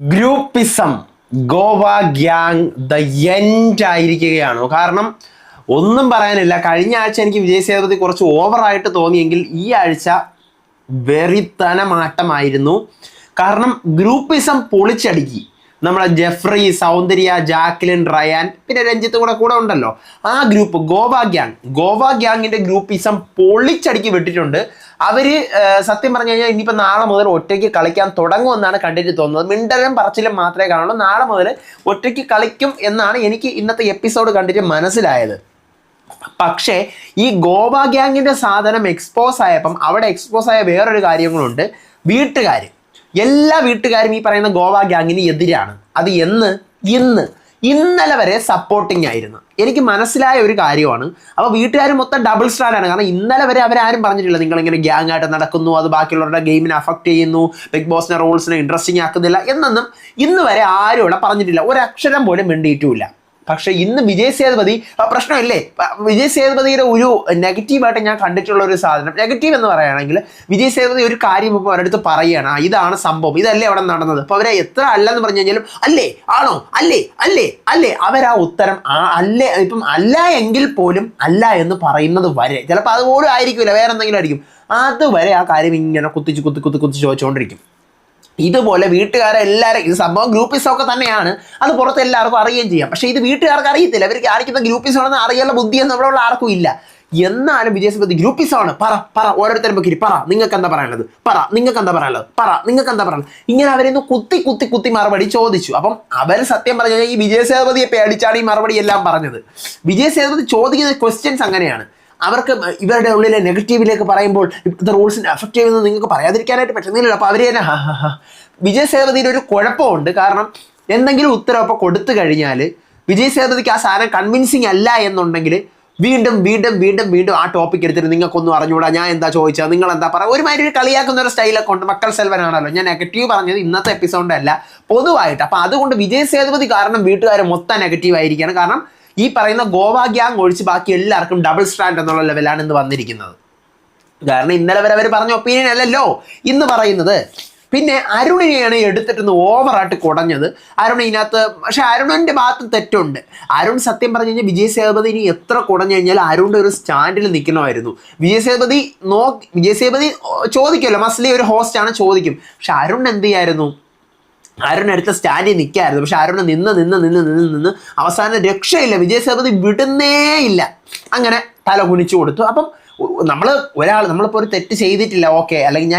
Groupism Goa gang the end ആയിരിക്കുകയാണോ? കാരണം ഒന്നും പറയാനില്ല. കഴിഞ്ഞ ആഴ്ച എനിക്ക് വിജയ് സേതുപതി കുറച്ച് ഓവറായിട്ട് തോന്നിയെങ്കിൽ ഈ ആഴ്ച വെറിത്തനമാട്ടമായിരുന്നു. കാരണം ഗ്രൂപ്പിസം പൊളിച്ചടുക്കി. നമ്മളെ ജെഫ്രി, സൗന്ദര്യ, ജാക്ലിൻ, റയാൻ, പിന്നെ രഞ്ജിത്ത് കൂടെ ഉണ്ടല്ലോ. ആ ഗ്രൂപ്പ് ഗോവ ഗ്യാങ്ങിന്റെ ഗ്രൂപ്പിസം പൊളിച്ചടുക്കി വിട്ടിട്ടുണ്ട്. അവര് സത്യം പറഞ്ഞു കഴിഞ്ഞാൽ ഇനിയിപ്പോൾ നാളെ മുതൽ ഒറ്റയ്ക്ക് കളിക്കാൻ തുടങ്ങുമെന്നാണ് കണ്ടിട്ട് തോന്നുന്നത്. മിണ്ടലും പറച്ചിലും മാത്രമേ കാണുള്ളൂ. നാളെ മുതൽ ഒറ്റയ്ക്ക് കളിക്കും എന്നാണ് എനിക്ക് ഇന്നത്തെ എപ്പിസോഡ് കണ്ടിട്ട് മനസ്സിലായത്. പക്ഷേ ഈ ഗോവ ഗ്യാങ്ങിന്റെ സാധനം എക്സ്പോസ് ആയപ്പം അവിടെ എക്സ്പോസ് ആയ വേറൊരു കാര്യങ്ങളുണ്ട്. എല്ലാ വീട്ടുകാരും ഈ പറയുന്ന ഗോവ ഗ്യാങ്ങിന് എതിരാണ്. അത് ഇന്നലെ വരെ സപ്പോർട്ടിങ് ആയിരുന്നു. എനിക്ക് മനസ്സിലായ ഒരു കാര്യമാണ്. അപ്പോൾ വീട്ടുകാർ മൊത്തം ഡബിൾ സ്റ്റാൻഡാണ്. കാരണം ഇന്നലെ വരെ അവരാരും പറഞ്ഞിട്ടില്ല നിങ്ങളിങ്ങനെ ഗ്യാങ് ആയിട്ട് നടക്കുന്നു, അത് ബാക്കിയുള്ളവരുടെ ഗെയിമിനെ അഫക്റ്റ് ചെയ്യുന്നു, ബിഗ് ബോസിന്റെ റൂൾസിനെ ഇൻട്രസ്റ്റിംഗ് ആക്കുന്നില്ല എന്നൊന്നും ഇന്ന് വരെ ആരും ഇവിടെ പറഞ്ഞിട്ടില്ല. ഒരക്ഷരം പോലും മിണ്ടിയിട്ടുമില്ല. പക്ഷെ ഇന്ന് വിജയ് സേതുപതി പ്രശ്നമില്ലേ, വിജയ് സേതുപതിയുടെ ഒരു നെഗറ്റീവായിട്ട് ഞാൻ കണ്ടിട്ടുള്ള ഒരു സാധനം, നെഗറ്റീവ് എന്ന് പറയുകയാണെങ്കിൽ വിജയ് സേതുപതി ഒരു കാര്യം ഇപ്പോൾ അവരടുത്ത് പറയുകയാണ്, ഇതാണ് സംഭവം, ഇതല്ലേ അവിടെ നടന്നത്. അപ്പോൾ അവരെ എത്ര അല്ലെന്ന് പറഞ്ഞു കഴിഞ്ഞാലും അല്ലേ, ആണോ, അല്ലേ അവരാ ഉത്തരം അല്ലേ, ഇപ്പം അല്ല എങ്കിൽ പോലും അല്ല എന്ന് പറയുന്നത് വരെ, ചിലപ്പോൾ അതുപോലും ആയിരിക്കില്ല, വേറെ എന്തെങ്കിലും ആയിരിക്കും, അതുവരെ ആ കാര്യം ഇങ്ങനെ കുത്തിച്ച് ചോദിച്ചുകൊണ്ടിരിക്കും. ഇതുപോലെ വീട്ടുകാരെ എല്ലാവരും, ഇത് സംഭവം ഗ്രൂപ്പിസമൊക്കെ തന്നെയാണ്, അത് പുറത്ത് എല്ലാവർക്കും അറിയുകയും ചെയ്യാം. പക്ഷേ ഇത് വീട്ടുകാർക്ക് അറിയത്തില്ല. ഇവർ കാണിക്കുന്ന ഗ്രൂപ്പിസമാണെന്ന് അറിയാനുള്ള ബുദ്ധിയൊന്നും ഇവിടെ ആർക്കും ഇല്ല. എന്നാലും വിജയ് സേതുപതി ഗ്രൂപ്പിസമാണ്, പറ ഓരോരുത്തരും പൊക്കിരി, പറ നിങ്ങൾക്ക് എന്താ പറയാനുള്ളത്, ഇങ്ങനെ അവരെന്ന് കുത്തി മറുപടി ചോദിച്ചു. അപ്പം അവർ സത്യം പറഞ്ഞു കഴിഞ്ഞാൽ ഈ വിജയ് സേതുപതിയെ പേടിച്ചാണ് ഈ മറുപടി എല്ലാം പറഞ്ഞത്. വിജയ് സേതുപതി ചോദിക്കുന്ന ക്വസ്റ്റ്യൻസ് അങ്ങനെയാണ്. അവർക്ക് ഇവരുടെ ഉള്ളിലെ നെഗറ്റീവിലേക്ക് പറയുമ്പോൾ ഇപ്പോഴത്തെ റൂൾസിനെ അഫക്റ്റ് ചെയ്യുന്നത് നിങ്ങൾക്ക് പറയാതിരിക്കാനായിട്ട് പറ്റുന്നില്ലല്ലോ. അപ്പോൾ അവർ തന്നെ വിജയ് സേതുപതിയുടെ ഒരു കുഴപ്പമുണ്ട്. കാരണം എന്തെങ്കിലും ഉത്തരവൊക്കെ കൊടുത്തു കഴിഞ്ഞാൽ വിജയ് സേതുപതിക്ക് ആ സാധനം കൺവിൻസിങ് അല്ല എന്നുണ്ടെങ്കിൽ വീണ്ടും ആ ടോപ്പിക് എടുത്തിട്ട് നിങ്ങൾക്കൊന്നും അറിഞ്ഞുകൂടാ, ഞാൻ എന്താ ചോദിച്ചത്, നിങ്ങൾ എന്താ പറയുക, ഒരുമാതിരി ഒരു കളിയാക്കുന്ന ഒരു സ്റ്റൈലൊക്കെ ഉണ്ട്. മക്കൾ സെൽവനാണല്ലോ, ഞാൻ നെഗറ്റീവ് പറഞ്ഞത് ഇന്നത്തെ എപ്പിസോഡിൻ്റെ അല്ല, പൊതുവായിട്ട്. അപ്പോൾ അതുകൊണ്ട് വിജയ് സേതുപതി കാരണം വീട്ടുകാർ മൊത്തം നെഗറ്റീവ് ആയിരിക്കുകയാണ്. കാരണം ഈ പറയുന്ന ഗോവ ഗ്യാങ് ഒഴിച്ച് ബാക്കി എല്ലാവർക്കും ഡബിൾ സ്റ്റാൻഡ് എന്നുള്ള ലെവലാണ് ഇന്ന് വന്നിരിക്കുന്നത്. കാരണം ഇന്നലെ വരെ അവർ പറഞ്ഞ ഒപ്പീനിയൻ അല്ലല്ലോ ഇന്ന് പറയുന്നത്. പിന്നെ അരുണിനെയാണ് എടുത്തിട്ടൊന്ന് ഓവറായിട്ട് കുടഞ്ഞത്. അരുൺ ഇതിനകത്ത്, പക്ഷെ അരുണിൻ്റെ ഭാഗത്ത് തെറ്റുണ്ട്. അരുൺ സത്യം പറഞ്ഞു കഴിഞ്ഞാൽ വിജയ് സേതുപതി ഇനി എത്ര കുടഞ്ഞു കഴിഞ്ഞാൽ അരുണിൻ്റെ ഒരു സ്റ്റാൻഡിൽ നിൽക്കണമായിരുന്നു. വിജയ് സേതുപതി ചോദിക്കുമല്ലോ, മസ്ലി ഒരു ഹോസ്റ്റാണ്, ചോദിക്കും. പക്ഷെ അരുൺ എന്ത് ചെയ്യായിരുന്നു, അരുൺ അടുത്ത സ്റ്റാൻഡിൽ നിൽക്കായിരുന്നു. പക്ഷെ അരുൺ നിന്ന് അവസാനം രക്ഷയില്ല, വിജയ് സേതുപതി വിടുന്നേ ഇല്ല, അങ്ങനെ തല കുനിച്ചു കൊടുത്തു. അപ്പം നമ്മളിപ്പോൾ ഒരു തെറ്റ് ചെയ്തിട്ടില്ല, ഓക്കെ, അല്ലെങ്കിൽ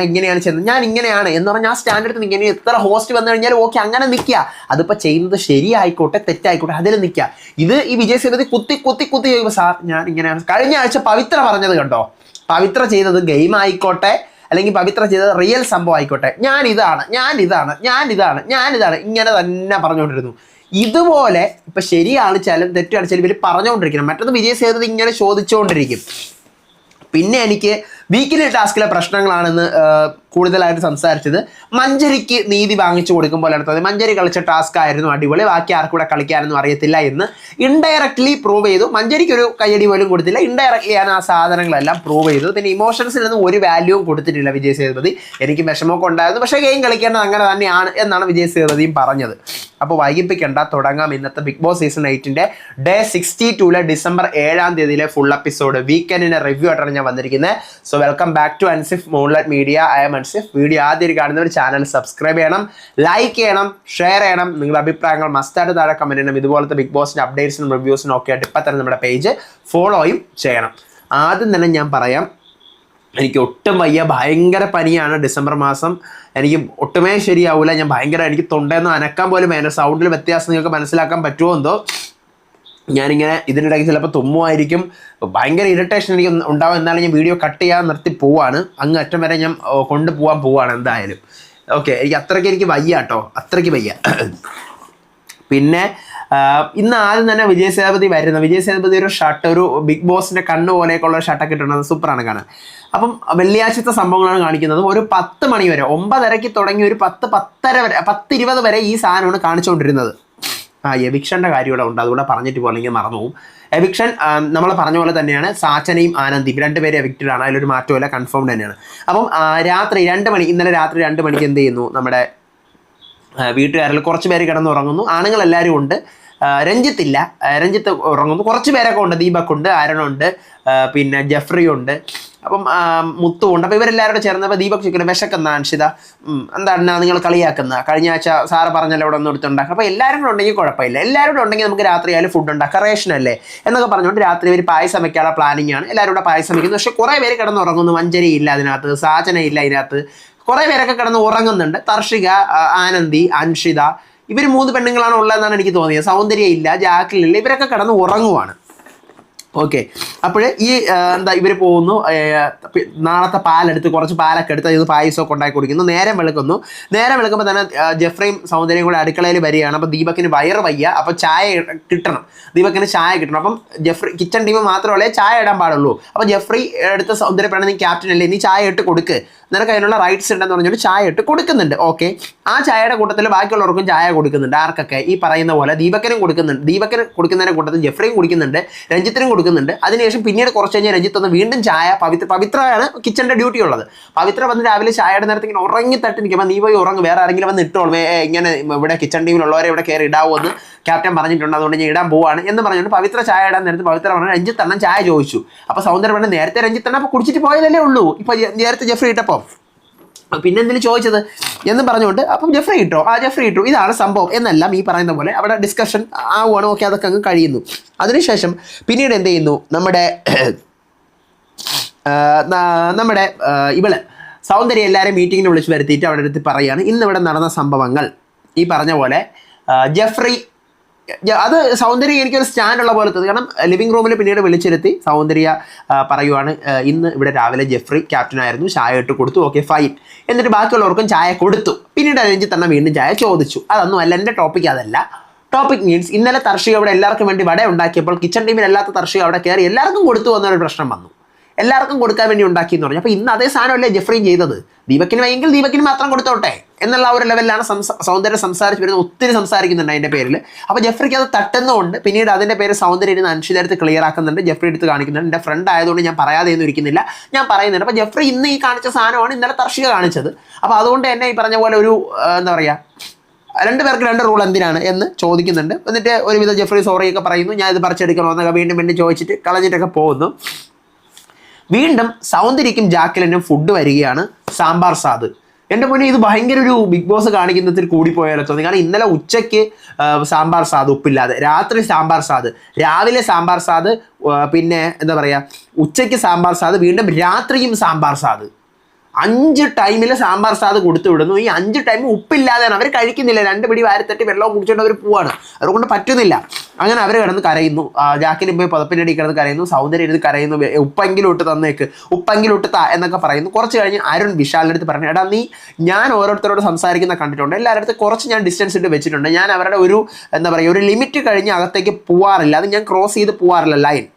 ഞാൻ ഇങ്ങനെയാണ് എന്ന് പറഞ്ഞാൽ ആ സ്റ്റാൻഡ് എടുത്ത് നിൽക്കുക. എത്ര ഹോസ്റ്റ് വന്നു കഴിഞ്ഞാലും ഓക്കെ, അങ്ങനെ നിൽക്കുക. അതിപ്പോൾ ചെയ്യുന്നത് ശരിയായിക്കോട്ടെ തെറ്റായിക്കോട്ടെ അതിൽ നിൽക്കുക. ഇത് ഈ വിജയ് സേതുപതി കുത്തി ചോദിക്കുമ്പോൾ സാർ ഞാൻ ഇങ്ങനെയാണ്. കഴിഞ്ഞ ആഴ്ച പവിത്ര പറഞ്ഞത് കണ്ടോ, പവിത്ര ചെയ്തത് ഗെയിം ആയിക്കോട്ടെ അല്ലെങ്കിൽ പവിത്ര ചെയ്തത് റിയൽ സംഭവം ആയിക്കോട്ടെ, ഞാൻ ഇതാണ് ഇങ്ങനെ തന്നെ പറഞ്ഞുകൊണ്ടിരുന്നു. ഇതുപോലെ ഇപ്പം ശരിയാണിച്ചാലും തെറ്റാണിച്ചാലും ഇവർ പറഞ്ഞുകൊണ്ടിരിക്കണം. മറ്റൊന്ന് വിജയ് സേതുപതി ഇങ്ങനെ ചോദിച്ചുകൊണ്ടിരിക്കും. പിന്നെ എനിക്ക് വീക്കിലി ടാസ്കിലെ പ്രശ്നങ്ങളാണെന്ന് കൂടുതലായിട്ട് സംസാരിച്ചത് മഞ്ജരിക്ക് നീതി വാങ്ങിച്ചു കൊടുക്കുമ്പോൾ അടുത്തത് മഞ്ജരി കളിച്ച ടാസ്ക് ആയിരുന്നു അടിപൊളി, ബാക്കി ആർക്കൂടെ കളിക്കാനൊന്നും അറിയത്തില്ല എന്ന് ഇൻഡയറക്ട്ലി പ്രൂവ് ചെയ്തു. മഞ്ജരിക്ക് ഒരു കയ്യടി പോലും കൊടുത്തില്ല, ഇൻഡയറക്ട്ലി ആണ് ആ സാധനങ്ങളെല്ലാം പ്രൂവ് ചെയ്തത്. പിന്നെ ഇമോഷൻസിനൊന്നും ഒരു വാല്യൂവും കൊടുത്തിട്ടില്ല വിജയ് സേതുപതി. എനിക്ക് വിഷമമൊക്കെ ഉണ്ടായിരുന്നു, പക്ഷേ ഗെയിം കളിക്കേണ്ടത് അങ്ങനെ തന്നെയാണ് എന്നാണ് വിജയ് സേതുപതിയും പറഞ്ഞത്. അപ്പോൾ വൈകിപ്പിക്കേണ്ട, തുടങ്ങാം ഇന്നത്തെ big boss season 8 day 62 December 7 full episode വീക്കെൻഡിന്റെ റിവ്യൂ ആയിട്ടാണ് ഞാൻ വന്നിരിക്കുന്നത്. So welcome back to Ansif moonlight media. I'm Ansif. Video ആദ്യം കാണുന്നവർ ചാനൽ സബ്സ്ക്രൈബ് ചെയ്യണം, ലൈക്ക് ചെയ്യണം, ഷെയർ ചെയ്യണം. നിങ്ങളുടെ അഭിപ്രായങ്ങൾ മസ്റ്റായിട്ട് താഴെ കമന്റ് ചെയ്യണം. ഇതുപോലത്തെ ബിഗ് ബോസിന്റെ അപ്ഡേറ്റ്സിനും റിവ്യൂസിനും ഒക്കെ ആയിട്ട് ഇപ്പം തന്നെ നമ്മുടെ പേജ് ഫോളോയും ചെയ്യണം. ആദ്യം തന്നെ ഞാൻ പറയാം, എനിക്ക് ഒട്ടും വയ്യ, ഭയങ്കര പനിയാണ്. ഡിസംബർ മാസം എനിക്ക് ഒട്ടുമേ ശരിയാവില്ല. എനിക്ക് തൊണ്ടയെന്ന് അനക്കാൻ പോലും എൻ്റെ സൗണ്ടിൽ വ്യത്യാസം നിങ്ങൾക്ക് മനസ്സിലാക്കാൻ പറ്റുമോ എന്തോ. ഞാനിങ്ങനെ ഇതിനിടയ്ക്ക് ചിലപ്പോൾ തുമ്മുമായിരിക്കും, ഭയങ്കര ഇറിറ്റേഷൻ എനിക്ക് ഉണ്ടാവും. എന്നാലും ഞാൻ വീഡിയോ കട്ട് ചെയ്യാൻ നിർത്തി പോവാണ്, അങ്ങ് അറ്റം വരെ ഞാൻ കൊണ്ടുപോകാൻ പോവാണ് എന്തായാലും. ഓക്കെ, എനിക്ക് വയ്യ കേട്ടോ, അത്രയ്ക്ക് വയ്യ. പിന്നെ ഇന്ന് ആദ്യം തന്നെ വിജയ് സേതുപതി ഒരു ഷർട്ട്, ഒരു ബിഗ് ബോസിന്റെ കണ്ണ് പോലെയൊക്കെയുള്ള ഷർട്ടൊക്കെ ഇട്ടിട്ടുണ്ട്, സൂപ്പറാണ് കാണാൻ. അപ്പം വെള്ളിയാഴ്ചത്തെ സംഭവങ്ങളാണ് കാണിക്കുന്നത്. ഒരു 10 മണി വരെ, 9:30 തുടങ്ങി ഒരു 10:10 വരെ, 10:20 വരെ ഈ സാധനമാണ് കാണിച്ചുകൊണ്ടിരുന്നത്. എവിക്ഷൻ്റെ കാര്യം ഇവിടെ ഉണ്ട്, അതുകൂടെ പറഞ്ഞിട്ട് പോലെങ്കിൽ മറന്നു പോകും. എവിക്ഷൻ നമ്മൾ പറഞ്ഞ പോലെ തന്നെയാണ്. സാച്ചനയും ആനന്ദിയും രണ്ടുപേരും എവിക്റ്റഡ് ആണ്, അതിലൊരു മാറ്റമില്ല, കൺഫേംഡ് തന്നെയാണ്. അപ്പം രാത്രി 2 മണി, ഇന്നലെ രാത്രി 2 മണിക്ക് എന്ത് ചെയ്യുന്നു, നമ്മുടെ വീട്ടുകാരിൽ കുറച്ച് പേര് കിടന്നുറങ്ങുന്നു, ആണുങ്ങളെല്ലാവരും ഉണ്ട്. രഞ്ജിത്തില്ല, രഞ്ജിത്ത് ഉറങ്ങുന്നു. കുറച്ച് പേരൊക്കെ ഉണ്ട്, ദീപക് ഉണ്ട്, അരുണുണ്ട്, പിന്നെ ജെഫ്രി ഉണ്ട്, അപ്പം മുത്തു ഉണ്ട്. അപ്പോൾ ഇവരെല്ലാവരും കൂടെ ചേർന്നപ്പോൾ ദീപക് ചോദിക്കുന്നത് വിശക്കുന്ന അൻഷിത, എന്താണ് നിങ്ങൾ കളിയാക്കുന്ന, കഴിഞ്ഞ ആഴ്ച സാറ് പറഞ്ഞല്ലോ ഇവിടെ ഒന്നും എടുത്തുണ്ടാക്കുക. അപ്പോൾ എല്ലാവരും കൂടെ ഉണ്ടെങ്കിൽ കുഴപ്പമില്ല, എല്ലാവരും കൂടെ ഉണ്ടെങ്കിൽ നമുക്ക് രാത്രി ആയാലും ഫുഡ് ഉണ്ടാക്കാം, റേഷനല്ലേ എന്നൊക്കെ പറഞ്ഞുകൊണ്ട് രാത്രി ഒരു പായസം വയ്ക്കാനുള്ള പ്ലാനിങ് ആണ്. എല്ലാവരും കൂടെ പായസം വയ്ക്കുന്നു. പക്ഷേ കുറേ പേര് കിടന്നുറങ്ങുന്നു. മഞ്ജരി ഇല്ല അതിനകത്ത്, സാചന ഇല്ല അതിനകത്ത്, കുറേ പേരൊക്കെ കിടന്ന് ഉറങ്ങുന്നുണ്ട്. തർഷിക, ആനന്ദി, അൻഷിത, ഇവർ 3 പെണ്ണുങ്ങളാണ് ഉള്ളതെന്നാണ് എനിക്ക് തോന്നിയത്. സൗന്ദര്യ ഇല്ല, ജാക്കിലില്ല, ഇവരൊക്കെ കിടന്ന് ഉറങ്ങുവാണ്. ഓക്കെ, അപ്പോൾ ഈ ഇവർ പോകുന്നു, നാളത്തെ പാലെടുത്ത് കുറച്ച് പാലൊക്കെ എടുത്ത് ഇത് പായസമൊക്കെ ഉണ്ടാക്കി കുടിക്കുന്നു. നേരം വെളുക്കുമ്പോൾ തന്നെ ജെഫ്രിയും സൗന്ദര്യം കൂടെ അടുക്കളയിൽ വരികയാണ്. അപ്പോൾ ദീപക്കിന് വയറ് വയ്യ, അപ്പോൾ ചായ കിട്ടണം, ദീപക്കിന് ചായ കിട്ടണം. അപ്പം ജെഫ്രി കിച്ചൺ ടീം മാത്രമല്ലേ ചായ ഇടാൻ പാടുള്ളൂ. അപ്പോൾ ജെഫ്രി എടുത്ത് സൗന്ദര്യപ്പെടാൻ നീ ക്യാപ്റ്റൻ അല്ലേ, നീ ചായ ഇട്ട് കൊടുക്ക്, നിനക്ക് അതിനുള്ള റൈറ്റ്സ് ഉണ്ടെന്ന് പറഞ്ഞിട്ട് ചായ ഇട്ട് കൊടുക്കുന്നുണ്ട്. ഓക്കെ, ആ ചായയുടെ കൂട്ടത്തിൽ ബാക്കിയുള്ളവർക്കും ചായ കൊടുക്കുന്നുണ്ട്. ആർക്കൊക്കെ? ഈ പറയുന്ന പോലെ ദീപക്കിനും കൊടുക്കുന്നുണ്ട്. ദീപക്കിന് കൊടുക്കുന്നതിൻ്റെ കൂട്ടത്തിൽ ജെഫ്രിയും കുടിക്കുന്നുണ്ട്, രഞ്ജിത്തിനും കൊടുക്കുന്നുണ്ട്. അതിനുശേഷം പിന്നീട് കുറച്ച് കഴിഞ്ഞാൽ രഞ്ജിത്ത് ഒന്ന് വീണ്ടും ചായ, പവിത്രയാണ് കിച്ചണിൻ്റെ ഡ്യൂട്ടി ഉള്ളത്. പവിത്ര വന്ന് രാവിലെ ചായയുടെ നേരത്തെ ഇങ്ങനെ ഉറങ്ങി തട്ടി നിൽക്കുമ്പോൾ നീ പോയി ഉറങ്ങും, വേറെ ആരെങ്കിലും വന്ന് ഇട്ടോളും, ഇങ്ങനെ ഇവിടെ കിച്ചൺ ടീമിലുള്ളവരെ ഇവിടെ കയറി ഇടാവുമെന്ന് ക്യാപ്റ്റൻ പറഞ്ഞിട്ടുണ്ട്, അതുകൊണ്ട് ഞാൻ ഇടാൻ പോവാണ് എന്ന് പറഞ്ഞുകൊണ്ട് പവിത്ര ചായ ഇടാൻ നേരത്തെ പവിത്ര പറഞ്ഞു രഞ്ജിത്ത് അണ്ണൻ ചായ ചോദിച്ചു. അപ്പോൾ സൗന്ദര്യം പറഞ്ഞു നേരത്തെ രഞ്ജിത്ത് അണ്ണൻ അപ്പോൾ കുടിച്ചിട്ട് പോയതല്ലേ ഉള്ളൂ, ഇപ്പോൾ നേരത്തെ ജെഫ്രി ഇട്ടപ്പോൾ പിന്നെ എന്തിനു ചോദിച്ചത് എന്ന് പറഞ്ഞുകൊണ്ട് അപ്പം ജെഫ്രി ഇട്ടോ, ജെഫ്രി ഇട്ടു, ഇതാണ് സംഭവം എന്നെല്ലാം ഈ പറയുന്ന പോലെ അവിടെ ഡിസ്കഷൻ ആവുകയാണ്. ഓക്കെ, അതൊക്കെ അങ്ങ് കഴിയുന്നു. അതിനുശേഷം പിന്നീട് എന്ത് ചെയ്യുന്നു, നമ്മുടെ ഇവള് സൗന്ദര്യം എല്ലാവരും മീറ്റിങ്ങിന് വിളിച്ച് വരുത്തിയിട്ട് അവിടെ അടുത്ത് പറയുകയാണ് ഇന്നിവിടെ നടന്ന സംഭവങ്ങൾ. ഈ പറഞ്ഞ പോലെ ജെഫ്രി, അത് സൗന്ദര്യം എനിക്കൊരു സ്റ്റാൻഡുള്ള പോലെ തോന്നി. കാരണം ലിവിംഗ് റൂമിൽ പിന്നീട് വിളിച്ചിരുത്തി സൗന്ദര്യ പറയുവാണ് ഇന്ന് ഇവിടെ രാവിലെ ജെഫ്രി ക്യാപ്റ്റനായിരുന്നു, ചായ ഇട്ട് കൊടുത്തു, ഓക്കെ ഫൈൻ. എന്നിട്ട് ബാക്കിയുള്ളവർക്കും ചായ കൊടുത്തു. പിന്നീട് രഞ്ജിത്ത് തന്നെ വീണ്ടും ചായ ചോദിച്ചു. അതൊന്നും അല്ല എൻ്റെ ടോപ്പിക്, അതല്ല. ടോപ്പിക് മീൻസ് ഇന്നലെ തർഷിക അവിടെ എല്ലാവർക്കും വേണ്ടി വട ഉണ്ടാക്കിയപ്പോൾ കിച്ചൺ ടീമിൽ അല്ലാത്ത തർഷിക അവിടെ കയറി എല്ലാവർക്കും കൊടുത്തു എന്നൊരു പ്രശ്നം വന്നു. എല്ലാവർക്കും കൊടുക്കാൻ വേണ്ടി ഉണ്ടാക്കി എന്ന് പറഞ്ഞു. അപ്പോൾ ഇന്ന് അതേ സാധനമല്ലേ ജെഫ്രിയും ചെയ്തത്. ദീപക്കിന് വയ്യെങ്കിൽ ദീപക്കിന് മാത്രം കൊടുത്തോട്ടെ എന്നുള്ള ഒരു ലെവലിലാണ് സൗന്ദര്യം സംസാരിച്ച് വരുന്നത്. ഒത്തിരി സംസാരിക്കുന്നുണ്ട് അതിൻ്റെ പേരിൽ. അപ്പോൾ ജെഫ്രിക്ക് അത് തട്ടുന്നതുകൊണ്ട് പിന്നീട് അതിൻ്റെ പേര് സൗന്ദര്യം ഇരുന്ന് അൻഷിത എടുത്ത് ക്ലിയർ ആക്കുന്നുണ്ട്, ജെഫ്രി എടുത്ത് കാണിക്കുന്നുണ്ട്. എൻ്റെ ഫ്രണ്ട് ആയതുകൊണ്ട് ഞാൻ പറയാതെ ഒന്നും ഇരിക്കുന്നില്ല, ഞാൻ പറയുന്നുണ്ട്. അപ്പോൾ ജെഫ്രി ഇന്ന് ഈ കാണിച്ച സാധനമാണ് ഇന്നലെ തർഷിക കാണിച്ചത്. അപ്പോൾ അതുകൊണ്ട് തന്നെ ഈ പറഞ്ഞ പോലെ ഒരു എന്താ പറയുക, 2 പേർക്ക് 2 റൂൾ എന്തിനാണ് എന്ന് ചോദിക്കുന്നുണ്ട്. എന്നിട്ട് ഒരുവിധം ജെഫ്രി സോറിയൊക്കെ പറയുന്നു, ഞാൻ ഇത് പറിച്ചെടുക്കണമെന്നൊക്കെ വീണ്ടും ചോദിച്ചിട്ട് കളഞ്ഞിട്ടൊക്കെ പോകുന്നു. വീണ്ടും സൗന്ദര്യക്കും ജാക്കിലിനും ഫുഡ് വരികയാണ്, സാമ്പാർ സാദ്. എൻ്റെ മുന്നേ ഇത് ഭയങ്കര ഒരു ബിഗ് ബോസ് കാണിക്കുന്നതിൽ കൂടിപ്പോയാലോ തോന്നി. കാരണം ഇന്നലെ ഉച്ചയ്ക്ക് സാമ്പാർ സാദ് ഉപ്പില്ലാതെ, രാത്രി സാമ്പാർ സാദ്, രാവിലെ സാമ്പാർ സാദ്, പിന്നെ എന്താ പറയുക ഉച്ചയ്ക്ക് സാമ്പാർ സാദ്, വീണ്ടും രാത്രിയും സാമ്പാർ സാദ്. 5 ടൈമിൽ സാമ്പാർ സാദ് കൊടുത്തു വിടുന്നു. ഈ 5 ടൈം ഉപ്പില്ലാതെയാണ് അവർ കഴിക്കുന്നില്ല. 2 പിടി വാരത്തട്ടി വെള്ളവും കുടിച്ചുകൊണ്ട് അവർ പോവാണ്. അതുകൊണ്ട് പറ്റുന്നില്ല. അങ്ങനെ അവർ കിടന്ന് കരയുന്നു. ജാക്കിലും പോയി പുതപ്പിൻ്റെ അടി കിടന്ന് കരയുന്നു, സൗന്ദര്യം എടുത്ത് കരയുന്നു, ഉപ്പെങ്കിലും ഇട്ട് തന്നേക്ക്, ഉപ്പെങ്കിലും ഇട്ട് താ എന്നൊക്കെ പറയുന്നു. കുറച്ച് കഴിഞ്ഞ് അരുൺ വിശാലിൻ്റെ അടുത്ത് പറഞ്ഞു, എടാ നീ, ഞാൻ ഓരോരുത്തരോട് സംസാരിക്കുന്ന കണ്ടിട്ടുണ്ട്, എല്ലാവരുടെ അടുത്ത് കുറച്ച് ഞാൻ ഡിസ്റ്റൻസ് ഇട്ട് വെച്ചിട്ടുണ്ട്. ഞാൻ അവരുടെ ഒരു എന്താ പറയുക ഒരു ലിമിറ്റ് കഴിഞ്ഞ് അകത്തേക്ക് പോവാറില്ല, അത് ഞാൻ ക്രോസ് ചെയ്ത് പോവാറില്ല ലൈൻ.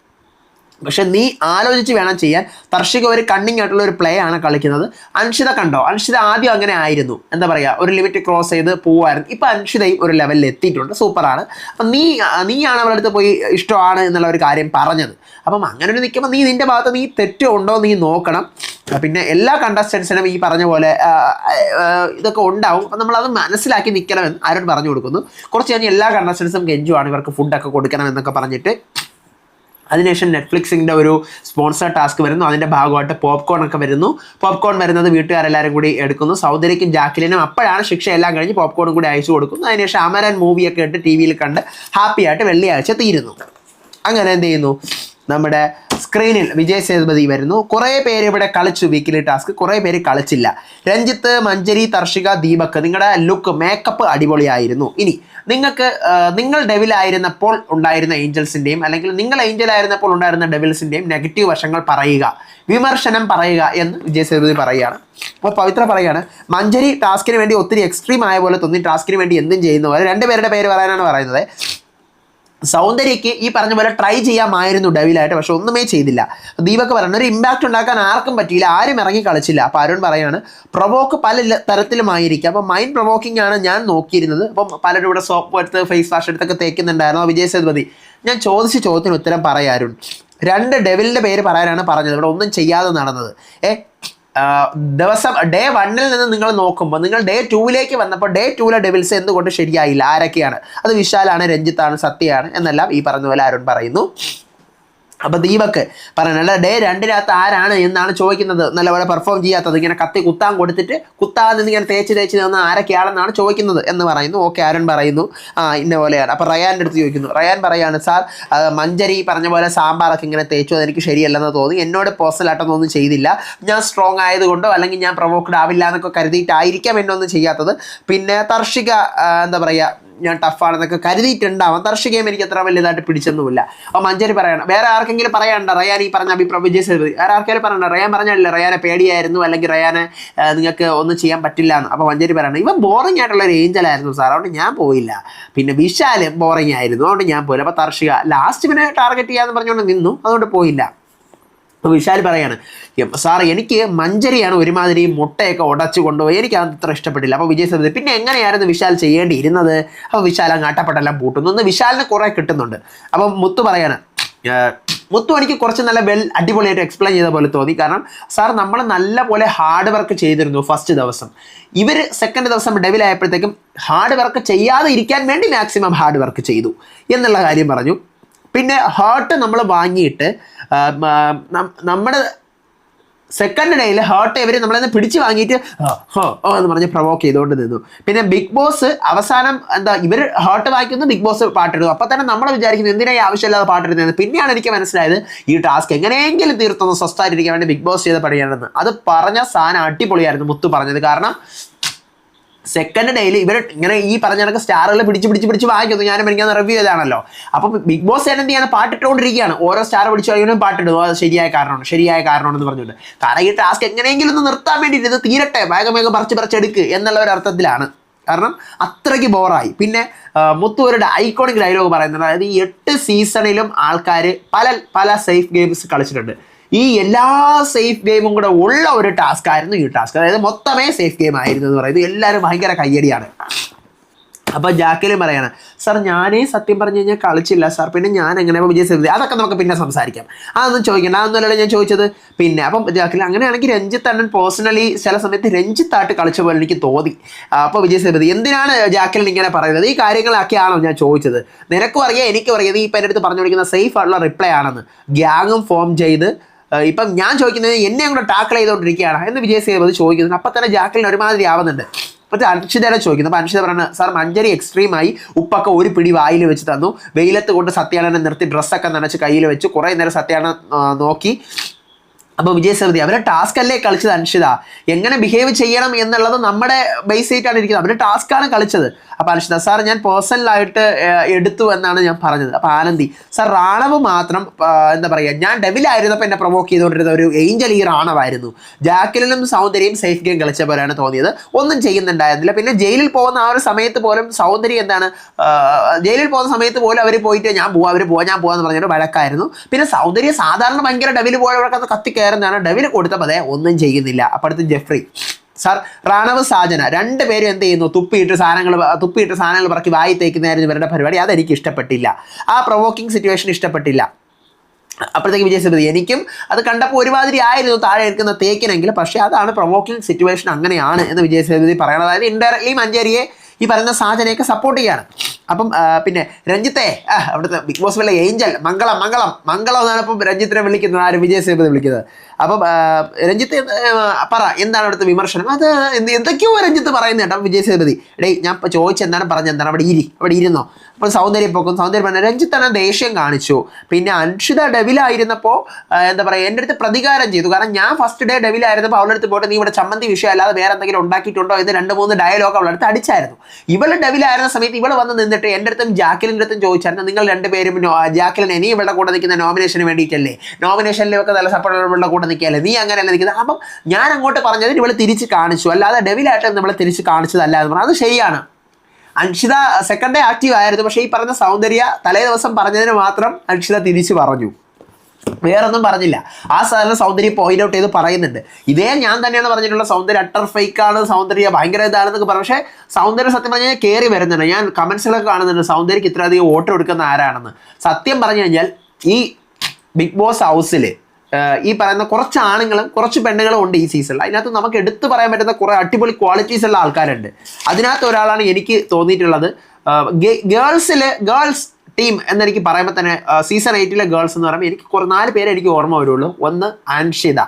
പക്ഷെ നീ ആലോചിച്ച് വേണം ചെയ്യാൻ. തർഷിക ഒരു കണ്ണിങ് ആയിട്ടുള്ള ഒരു പ്ലേ ആണ് കളിക്കുന്നത്. അൻഷിത കണ്ടോ, അൻഷിത ആദ്യം അങ്ങനെ ആയിരുന്നു, എന്താ പറയുക ഒരു ലിമിറ്റ് ക്രോസ് ചെയ്ത് പോവായിരുന്നു. ഇപ്പം അൻഷിതയും ഒരു ലെവലിൽ എത്തിയിട്ടുണ്ട്, സൂപ്പറാണ്. അപ്പം നീയാണ് അവരുടെ അടുത്ത് പോയി ഇഷ്ടമാണ് എന്നുള്ള ഒരു കാര്യം പറഞ്ഞത്. അപ്പം അങ്ങനെ ഒരു നിൽക്കുമ്പോൾ നിൻ്റെ ഭാഗത്ത് നീ തെറ്റുണ്ടോ നീ നോക്കണം. പിന്നെ എല്ലാ കണ്ടസ്റ്റൻസിനും ഈ പറഞ്ഞ പോലെ ഇതൊക്കെ ഉണ്ടാവും. അപ്പം നമ്മളത് മനസ്സിലാക്കി നിൽക്കണമെന്ന് ആരും പറഞ്ഞു കൊടുക്കുന്നു. കുറച്ച് കഴിഞ്ഞ് എല്ലാ കണ്ടസ്റ്റൻസും കെഞ്ചുവാണ് ഇവർക്ക് ഫുഡൊക്കെ കൊടുക്കണം എന്നൊക്കെ പറഞ്ഞിട്ട്. അതിനുശേഷം നെറ്റ്ഫ്ലിക്സിൻ്റെ ഒരു സ്പോൺസർ ടാസ്ക് വരുന്നു. അതിൻ്റെ ഭാഗമായിട്ട് പോപ്കോൺ ഒക്കെ വരുന്നു. പോപ്കോൺ വരുന്നത് വീട്ടുകാരെല്ലാവരും കൂടി എടുക്കുന്നു. സൗന്ദര്യക്കും ജാക്കിലിനും അപ്പോഴാണ് ശിക്ഷ എല്ലാം കഴിഞ്ഞ് പോപ്കോണും കൂടി അയച്ചു കൊടുക്കുന്നു. അതിനുശേഷം അമരൻ മൂവിയൊക്കെ ഇട്ട് ടി വിയിൽ കണ്ട് ഹാപ്പിയായിട്ട് വെള്ളിയാഴ്ച തീരുന്നു. അങ്ങനെ എന്ത് ചെയ്യുന്നു, നമ്മുടെ സ്ക്രീനിൽ വിജയ് സേതുപതി വരുന്നു. കുറേ പേര് ഇവിടെ കളിച്ചു വീക്കിലി ടാസ്ക്, കുറേ പേര് കളിച്ചില്ല. രഞ്ജിത്ത്, മഞ്ജരി, തർഷിക, ദീപക്, നിങ്ങളുടെ ലുക്ക് മേക്കപ്പ് അടിപൊളിയായിരുന്നു. ഇനി നിങ്ങൾ ഡെവിലായിരുന്നപ്പോൾ ഉണ്ടായിരുന്ന ഏഞ്ചൽസിൻ്റെയും അല്ലെങ്കിൽ നിങ്ങൾ ഏഞ്ചലായിരുന്നപ്പോൾ ഉണ്ടായിരുന്ന ഡെവിൽസിൻ്റെയും നെഗറ്റീവ് വശങ്ങൾ പറയുക, വിമർശനം പറയുക എന്ന് വിജയ് സേതുപതി പറയുകയാണ്. അപ്പോൾ പവിത്ര പറയുകയാണ് മഞ്ജരി ടാസ്കിന് വേണ്ടി ഒത്തിരി എക്സ്ട്രീം ആയ പോലെ തോന്നി, ടാസ്കിന് വേണ്ടി എന്തും ചെയ്യുന്ന പോലെ. 2 പേരുടെ പേര് പറയാനാണ് പറയുന്നത്. സൗന്ദര്യക്ക് ഈ പറഞ്ഞ പോലെ ട്രൈ ചെയ്യാമായിരുന്നു ഡെവിലായിട്ട്, പക്ഷെ ഒന്നുമേ ചെയ്തില്ല. ദീപക് പറയുന്നത് ഒരു ഇമ്പാക്റ്റ് ഉണ്ടാക്കാൻ ആർക്കും പറ്റിയില്ല, ആരും ഇറങ്ങി കളിച്ചില്ല. അപ്പോൾ അരുൺ പറയാണ് പ്രൊവോക്ക് പല തരത്തിലുമായിരിക്കും. അപ്പോൾ മൈൻഡ് പ്രൊവോക്കിംഗ് ആണ് ഞാൻ നോക്കിയിരുന്നത്. അപ്പം പലരും ഇവിടെ സോപ്പ് എടുത്ത് ഫേസ് വാഷ് എടുത്തൊക്കെ തേക്കുന്നുണ്ടായിരുന്നു. വിജയ് സേതുപതി ഞാൻ ചോദിച്ച ചോദ്യത്തിന് ഉത്തരം പറയാൻ 2 ഡെവിലിൻ്റെ പേര് പറയാനാണ് പറഞ്ഞത്, ഇവിടെ ഒന്നും ചെയ്യാതെ നടന്നത്. ദിവസം ഡേ 1 നിന്ന് നിങ്ങൾ നോക്കുമ്പോൾ നിങ്ങൾ ഡേ 2 വന്നപ്പോൾ ഡേ 2 ഡെവിൾസ് എന്തുകൊണ്ട് ശരിയായില്ല, ആരൊക്കെയാണ്? അത് വിശാലാണ്, രഞ്ജിത്താണ്, സത്യയാണ് എന്നെല്ലാം ഈ പറഞ്ഞ പോലെ അരുൺ പറയുന്നു. അപ്പോൾ ദീപക്ക് പറയണല്ല ഡേ 2 ആരാണ് എന്നാണ് ചോദിക്കുന്നത്, നല്ലപോലെ പെർഫോം ചെയ്യാത്തത്, ഇങ്ങനെ കത്തി കുത്താൻ കൊടുത്തിട്ട് കുത്താതെ നിന്ന് ഇങ്ങനെ തേച്ച് തന്ന ആരൊക്കെയാണെന്നാണ് ചോദിക്കുന്നത് എന്ന് പറയുന്നു. ഓക്കെ, അരുൺ പറയുന്നു ഇന്ന പോലെയാണ്. അപ്പോൾ റയാൻ്റെ അടുത്ത് ചോദിക്കുന്നു. റയാൻ പറയാണ്, സാർ മഞ്ചരി പറഞ്ഞ പോലെ സാമ്പാറൊക്കെ ഇങ്ങനെ തേച്ചു, അതെനിക്ക് ശരിയല്ലെന്ന് തോന്നി, എന്നോട് പേഴ്സണലായിട്ടൊന്നും ഒന്നും ചെയ്തില്ല, ഞാൻ സ്ട്രോങ് ആയതുകൊണ്ടോ അല്ലെങ്കിൽ ഞാൻ പ്രൊവോക്ഡ് ആവില്ല എന്നൊക്കെ കരുതിയിട്ടായിരിക്കാം എന്നൊന്നും ചെയ്യാത്തത്. പിന്നെ തർഷിക എന്താ പറയുക, ഞാൻ ടഫാണെന്നൊക്കെ കരുതിയിട്ടുണ്ടാവാം, തർഷികയും എനിക്ക് അത്ര വലുതായിട്ട് പിടിച്ചൊന്നുമില്ല. അപ്പോൾ മഞ്ചേരി പറയണം, വേറെ ആർക്കെങ്കിലും പറയാനുണ്ട റയാൻ ഈ പറഞ്ഞ അഭിപ്രായം വിജയ് സേതുപതി വേറെ ആർക്കെങ്കിലും പറയണ്ട, റയാൻ പറഞ്ഞല്ലേ റയാനെ പേടിയായിരുന്നു അല്ലെങ്കിൽ റയാനെ നിങ്ങൾക്ക് ഒന്നും ചെയ്യാൻ പറ്റില്ല എന്ന്. അപ്പോൾ മഞ്ചേരി പറയണം, ഇവൻ ബോറിംഗ് ആയിട്ടുള്ള ഒരു ഏഞ്ചലായിരുന്നു സാർ, അതുകൊണ്ട് ഞാൻ പോയില്ല. പിന്നെ വിശാൽ ബോറിംഗ് ആയിരുന്നു, അതുകൊണ്ട് ഞാൻ പോയില്ല. അപ്പോൾ തർഷിക ലാസ്റ്റ് പിന്നെ ടാർഗറ്റ് ചെയ്യാമെന്ന് പറഞ്ഞുകൊണ്ട് നിന്നു, അതുകൊണ്ട് പോയില്ല. അപ്പോൾ വിശാൽ പറയാണ്, സാർ എനിക്ക് മഞ്ചരിയാണ് ഒരുമാതിരി മുട്ടയൊക്കെ ഉടച്ചു കൊണ്ടുപോയി, എനിക്ക് അത്ര ഇഷ്ടപ്പെട്ടില്ല. അപ്പോൾ വിജയ് സേതുപതി പിന്നെ എങ്ങനെയായിരുന്നു വിശാൽ ചെയ്യേണ്ടിയിരുന്നത്? അപ്പോൾ വിശാൽ അങ്ങ് അട്ടപ്പെട്ടെല്ലാം പൂട്ടുന്നു. ഒന്ന് വിശാലിന് കുറേ കിട്ടുന്നുണ്ട്. അപ്പം മുത്തു പറയാണ്, മുത്തു എനിക്ക് കുറച്ച് നല്ല അടിപൊളിയായിട്ട് എക്സ്പ്ലെയിൻ ചെയ്ത പോലെ തോന്നി. കാരണം സാർ നമ്മൾ നല്ല പോലെ ഹാർഡ് വർക്ക് ചെയ്തിരുന്നു ഫസ്റ്റ് ദിവസം. ഇവർ സെക്കൻഡ് ദിവസം ഡെവിലായപ്പോഴത്തേക്കും ഹാർഡ് വർക്ക് ചെയ്യാതെ ഇരിക്കാൻ വേണ്ടി മാക്സിമം ഹാർഡ് വർക്ക് ചെയ്തു എന്നുള്ള കാര്യം പറഞ്ഞു. പിന്നെ ഹേർട്ട് നമ്മൾ വാങ്ങിയിട്ട് നമ്മുടെ സെക്കൻഡ് ഡേയിൽ ഹേർട്ട് ഇവർ നമ്മളെന്ന് പിടിച്ച് വാങ്ങിയിട്ട് എന്ന് പറഞ്ഞ് പ്രൊവോക്ക് ചെയ്തുകൊണ്ട് നിന്നു. പിന്നെ ബിഗ് ബോസ് അവസാനം എന്താ ഇവർ ഹേർട്ട് വാങ്ങിക്കുന്നു, ബിഗ് ബോസ് പാട്ടിടുന്നു. അപ്പോൾ തന്നെ നമ്മൾ വിചാരിക്കുന്നു എന്തിനായി ആവശ്യമില്ലാതെ പാട്ടിടുന്നത്. പിന്നെയാണ് എനിക്ക് മനസ്സിലായത് ഈ ടാസ്ക് എങ്ങനെയെങ്കിലും തീർത്തൊന്ന് സ്വസ്ഥമായിട്ടിരിക്കാൻ വേണ്ടി ബിഗ് ബോസ് ചെയ്ത പണിയാണെന്ന്. അത് പറഞ്ഞ സാധനം അടിപൊളിയായിരുന്നു മുത്തു പറഞ്ഞത്. കാരണം സെക്കൻഡ് ഡേയിൽ ഇവർ ഇങ്ങനെ ഈ പറഞ്ഞ കണക്ക് സ്റ്റാറുകൾ പിടിച്ച് വാങ്ങിക്കുന്നു. ഞാനും എനിക്കന്ന് റിവ്യൂ ചെയ്താണല്ലോ. അപ്പം ബിഗ് ബോസ് എന്ത് ചെയ്യാണ്, പാട്ടിട്ടുകൊണ്ടിരിക്കുകയാണ്. ഓരോ സ്റ്റാർ പിടിച്ച് കഴിയുമ്പോൾ പാട്ടിടുന്നു, അത് ശരിയായ കാരണമാണെന്ന് പറഞ്ഞിട്ട്. കാരണം ഈ ടാസ്ക് എങ്ങനെയെങ്കിലും ഒന്ന് നിർത്താൻ വേണ്ടിയിട്ട് ഇത് തീരട്ടെ, വേഗം പറിച്ചെടുക്ക് എന്നുള്ള ഒരു അർത്ഥത്തിലാണ്. കാരണം അത്രയ്ക്ക് ബോറായി. പിന്നെ മുത്തു ഒരു ഐക്കോണിക് ഡയലോഗ് പറയുന്നത്, അതായത് ഈ 8 സീസണിലും ആൾക്കാർ പല സേഫ് ഗെയിംസ് കളിച്ചിട്ടുണ്ട്. ഈ എല്ലാ സേഫ് ഗെയിമും കൂടെ ഉള്ള ഒരു ടാസ്ക് ആയിരുന്നു ഈ ടാസ്ക്. അതായത് മൊത്തമേ സേഫ് ഗെയിം ആയിരുന്നു എന്ന് പറയുന്നത്. എല്ലാവരും ഭയങ്കര കയ്യടിയാണ്. അപ്പോൾ ജാക്കലും പറയാണ്, സാർ ഞാനേ സത്യം പറഞ്ഞു കഴിഞ്ഞാൽ കളിച്ചില്ല സാർ, പിന്നെ ഞാൻ എങ്ങനെ വിജയ് സേതുപതി അതൊക്കെ നമുക്ക് പിന്നെ സംസാരിക്കാം, അതൊന്നും ചോദിക്കണ്ട, അതൊന്നുമല്ലല്ലോ ഞാൻ ചോദിച്ചത്. പിന്നെ അപ്പം ജാക്കൽ അങ്ങനെയാണെങ്കിൽ രഞ്ജിത്ത് അണ്ണൻ പേഴ്സണലി ചില സമയത്ത് രഞ്ജിത്തായിട്ട് കളിച്ച പോലെ എനിക്ക് തോന്നി. അപ്പോൾ വിജയ് സേതുപതി എന്തിനാണ് ജാക്കലിന് ഇങ്ങനെ പറയുന്നത്? ഈ കാര്യങ്ങളൊക്കെയാണോ ഞാൻ ചോദിച്ചത്? നിനക്കും അറിയാം എനിക്കും അറിയാം ഈ ഇപ്പം എൻ്റെ അടുത്ത് പറഞ്ഞുകൊണ്ടിരിക്കുന്ന സേഫ് ആയിട്ടുള്ള റിപ്ലൈ ആണെന്ന്. ഗ്യാങ്ങും ഫോം ചെയ്ത് ഇപ്പം ഞാൻ ചോദിക്കുന്നത് എന്നെ കൂടെ ടാക്കിൾ ചെയ്തുകൊണ്ടിരിക്കുകയാണ് എന്ന് വിജയ് സേതുപതി ചോദിക്കുന്നുണ്ട്. അപ്പം തന്നെ ജാക്കലിന് ഒരുമാതിരി ആവുന്നുണ്ട്. അപ്പോൾ അൻഷിതയുടെ ചോദിക്കുന്നു. അപ്പോൾ അൻഷിത പറയുന്നത്, സാർ മഞ്ചരി എക്സ്ട്രീമായി ഉപ്പൊക്കെ ഒരു പിടി വായിൽ വെച്ച് തന്നു, വെയിലത്ത് കൊണ്ട് സത്യാനനെ നിർത്തി ഡ്രസ്സൊക്കെ നനച്ച് കയ്യിൽ വെച്ച് കുറേ നേരം സത്യാനൻ നോക്കി. അപ്പോൾ വിജയ് സേതുപതി അവരെ ടാസ്ക് അല്ലേ കളിച്ചത് അൻഷിത, എങ്ങനെ ബിഹേവ് ചെയ്യണം എന്നുള്ളത് നമ്മുടെ ബേസ് ആയിട്ടാണ് ഇരിക്കുന്നത്, അവരുടെ ടാസ്ക്കാണ് കളിച്ചത്. അപ്പോൾ അൻഷിത സാർ ഞാൻ പേഴ്സണലായിട്ട് എടുത്തു എന്നാണ് ഞാൻ പറഞ്ഞത്. അപ്പോൾ ആനന്ദി സാർ റാണവ് മാത്രം എന്താ പറയുക, ഞാൻ ഡെവിലായിരുന്നപ്പോൾ എന്നെ പ്രൊവോക്ക് ചെയ്തുകൊണ്ടിരുന്ന ഒരു ഏഞ്ചൽ ഈ റാണവായിരുന്നു. ജാക്കലിനും സൗന്ദര്യം സേഫ് ഗെയിം കളിച്ച പോലെയാണ് തോന്നിയത്, ഒന്നും ചെയ്യുന്നുണ്ടായിരുന്നില്ല. പിന്നെ ജയിലിൽ പോകുന്ന ആ ഒരു സമയത്ത് പോലും സൗന്ദര്യം എന്താണ്, ജയിലിൽ പോകുന്ന സമയത്ത് പോലും അവർ പോയിട്ട് ഞാൻ പോവാന്ന് പറഞ്ഞൊരു വഴക്കായിരുന്നു. പിന്നെ സൗന്ദര്യം സാധാരണ ഭയങ്കര ഡെവിൽ പോയവർക്കത് കത്തിക്കയറുന്നതാണ്, ഡെവിൽ കൊടുത്തപ്പോൾ അതെ ഒന്നും ചെയ്യുന്നില്ല. അപ്പോഴത്തെ ജെഫ്രി സാർ റാണവ് സാജന രണ്ടുപേരും എന്ത് ചെയ്യുന്നു, തുപ്പിയിട്ട് സാധനങ്ങൾ പറക്കി വായി തേക്കുന്നതായിരുന്നു ഇവരുടെ പരിപാടി. അതെനിക്ക് ഇഷ്ടപ്പെട്ടില്ല, ആ പ്രൊവോക്കിംഗ് സിറ്റുവേഷൻ ഇഷ്ടപ്പെട്ടില്ല. അപ്പോഴത്തേക്ക് വിജയ് സേതുപതി എനിക്കും അത് കണ്ടപ്പോൾ ഒരുമാതിരി ആയിരുന്നു താഴെ എടുക്കുന്ന തേക്കിനെങ്കിൽ, പക്ഷേ അതാണ് പ്രൊവോക്കിംഗ് സിറ്റുവേഷൻ, അങ്ങനെയാണ് എന്ന് വിജയ് സേതുപതി പറയണം. അതായത് ഇൻഡയറക്ട്ലി മഞ്ചേരിയെ ഈ പറയുന്ന സാധനയൊക്കെ സപ്പോർട്ട് ചെയ്യാണ്. അപ്പം പിന്നെ രഞ്ജിത്തെ അവിടുത്തെ ബിഗ് ബോസ് വല്ല ഏഞ്ചൽ മംഗളം എന്നാണ് ഇപ്പം രഞ്ജിത്തിനെ വിളിക്കുന്നത്, ആരും വിജയ് സേതുപതി വിളിക്കുന്നത്. അപ്പം രഞ്ജിത്ത് പറ എന്താണ് അവിടുത്തെ വിമർശനം? അത് എന്തൊക്കെയോ രഞ്ജിത്ത് പറയുന്നത് കേട്ടോ. വിജയ് സേതുപതി ഞാൻ ഇപ്പോൾ ചോദിച്ചെന്താണ് പറഞ്ഞെന്താണ്, അവിടെ ഇരുന്നോ. അപ്പോൾ സൗന്ദര്യം പറഞ്ഞ രഞ്ജിത്ത് തന്നെ ദേഷ്യം കാണിച്ചു. പിന്നെ അൻഷിത ഡെവിലായിരുന്നപ്പോൾ എന്താ പറയുക എൻ്റെ അടുത്ത് പ്രതികാരം ചെയ്തു. കാരണം ഞാൻ ഫസ്റ്റ് ഡേ ഡെവിലായിരുന്നപ്പോൾ അവളുടെ അടുത്ത് പോയിട്ട് നീ ഇവിടെ ചമ്മന്തി വിഷയം അല്ലാതെ വേറെ എന്തെങ്കിലും ഉണ്ടാക്കിയിട്ടുണ്ടോ എന്ന് 2-3 ഡയലോഗ് അവളുടെ അടുത്ത് അടിച്ചായിരുന്നു. ഇവൾ ഡെവിലായിരുന്ന സമയത്ത് ഇവൾ വന്ന് നിന്നിട്ട് എൻ്റെ അടുത്തും ജാക്കലിൻ്റെ അടുത്തും ചോദിച്ചായിരുന്നു, നിങ്ങൾ രണ്ടുപേരും ജാക്കലിനെ നീ ഇവളുടെ കൂടെ നിൽക്കുന്ന നോമിനേഷന് വേണ്ടിയിട്ടല്ലേ, നോമിനേഷനിലൊക്കെ നല്ല സപ്പോർട്ടുള്ള കൂടെ നിൽക്കുകയല്ലേ, നീ അങ്ങനെയല്ല നിൽക്കുന്നത്. അപ്പം ഞാൻ അങ്ങോട്ട് പറഞ്ഞതിന് ഇവൾ തിരിച്ച് കാണിച്ചു, അല്ലാതെ ഡെവിലായിട്ട് നമ്മളെ തിരിച്ച് കാണിച്ചതല്ല എന്ന് പറഞ്ഞു. അത് ശരിയാണ്. അൻഷിത സെക്കൻഡ് ഡേ ആക്റ്റീവ് ആയിരുന്നു, പക്ഷേ ഈ പറഞ്ഞ സൗന്ദര്യ തലേ ദിവസം പറഞ്ഞതിന് മാത്രം അൻഷിത തിരിച്ച് പറഞ്ഞു, വേറൊന്നും പറഞ്ഞില്ല. ആ സാധനം സൗന്ദര്യം പോയിന്റ് ഔട്ട് ചെയ്ത് പറയുന്നുണ്ട്. ഇതേ ഞാൻ തന്നെയാണ് പറഞ്ഞിട്ടുള്ള സൗന്ദര്യം അട്ടർ ഫേക്കാണ്, സൗന്ദര്യ ഭയങ്കര ഇതാണെന്നൊക്കെ പറഞ്ഞു. പക്ഷേ സൗന്ദര്യം സത്യം പറഞ്ഞാൽ കയറി വരുന്നുണ്ട്. ഞാൻ കമൻസിലൊക്കെ കാണുന്നുണ്ട് സൗന്ദര്യക്ക് ഇത്രയധികം വോട്ട് കൊടുക്കുന്ന ആരാണെന്ന്. സത്യം പറഞ്ഞു കഴിഞ്ഞാൽ ഈ ബിഗ് ബോസ് ഹൗസിൽ ഈ പറയുന്ന കുറച്ച് ആണുങ്ങളും കുറച്ച് പെണ്ണുങ്ങളും ഉണ്ട് ഈ സീസണിൽ. അതിനകത്ത് നമുക്ക് എടുത്തു പറയാൻ പറ്റുന്ന കുറേ അടിപൊളി ക്വാളിറ്റീസ് ഉള്ള ആൾക്കാരുണ്ട്. അതിനകത്ത് ഒരാളാണ് എനിക്ക് തോന്നിയിട്ടുള്ളത്. ഗേൾസ് ടീം എന്നെനിക്ക് പറയുമ്പോൾ തന്നെ സീസൺ 8 ഗേൾസ് എന്ന് പറയുമ്പോൾ എനിക്ക് 4 പേരെ എനിക്ക് ഓർമ്മ വരുള്ളൂ. 1 അൻഷിത,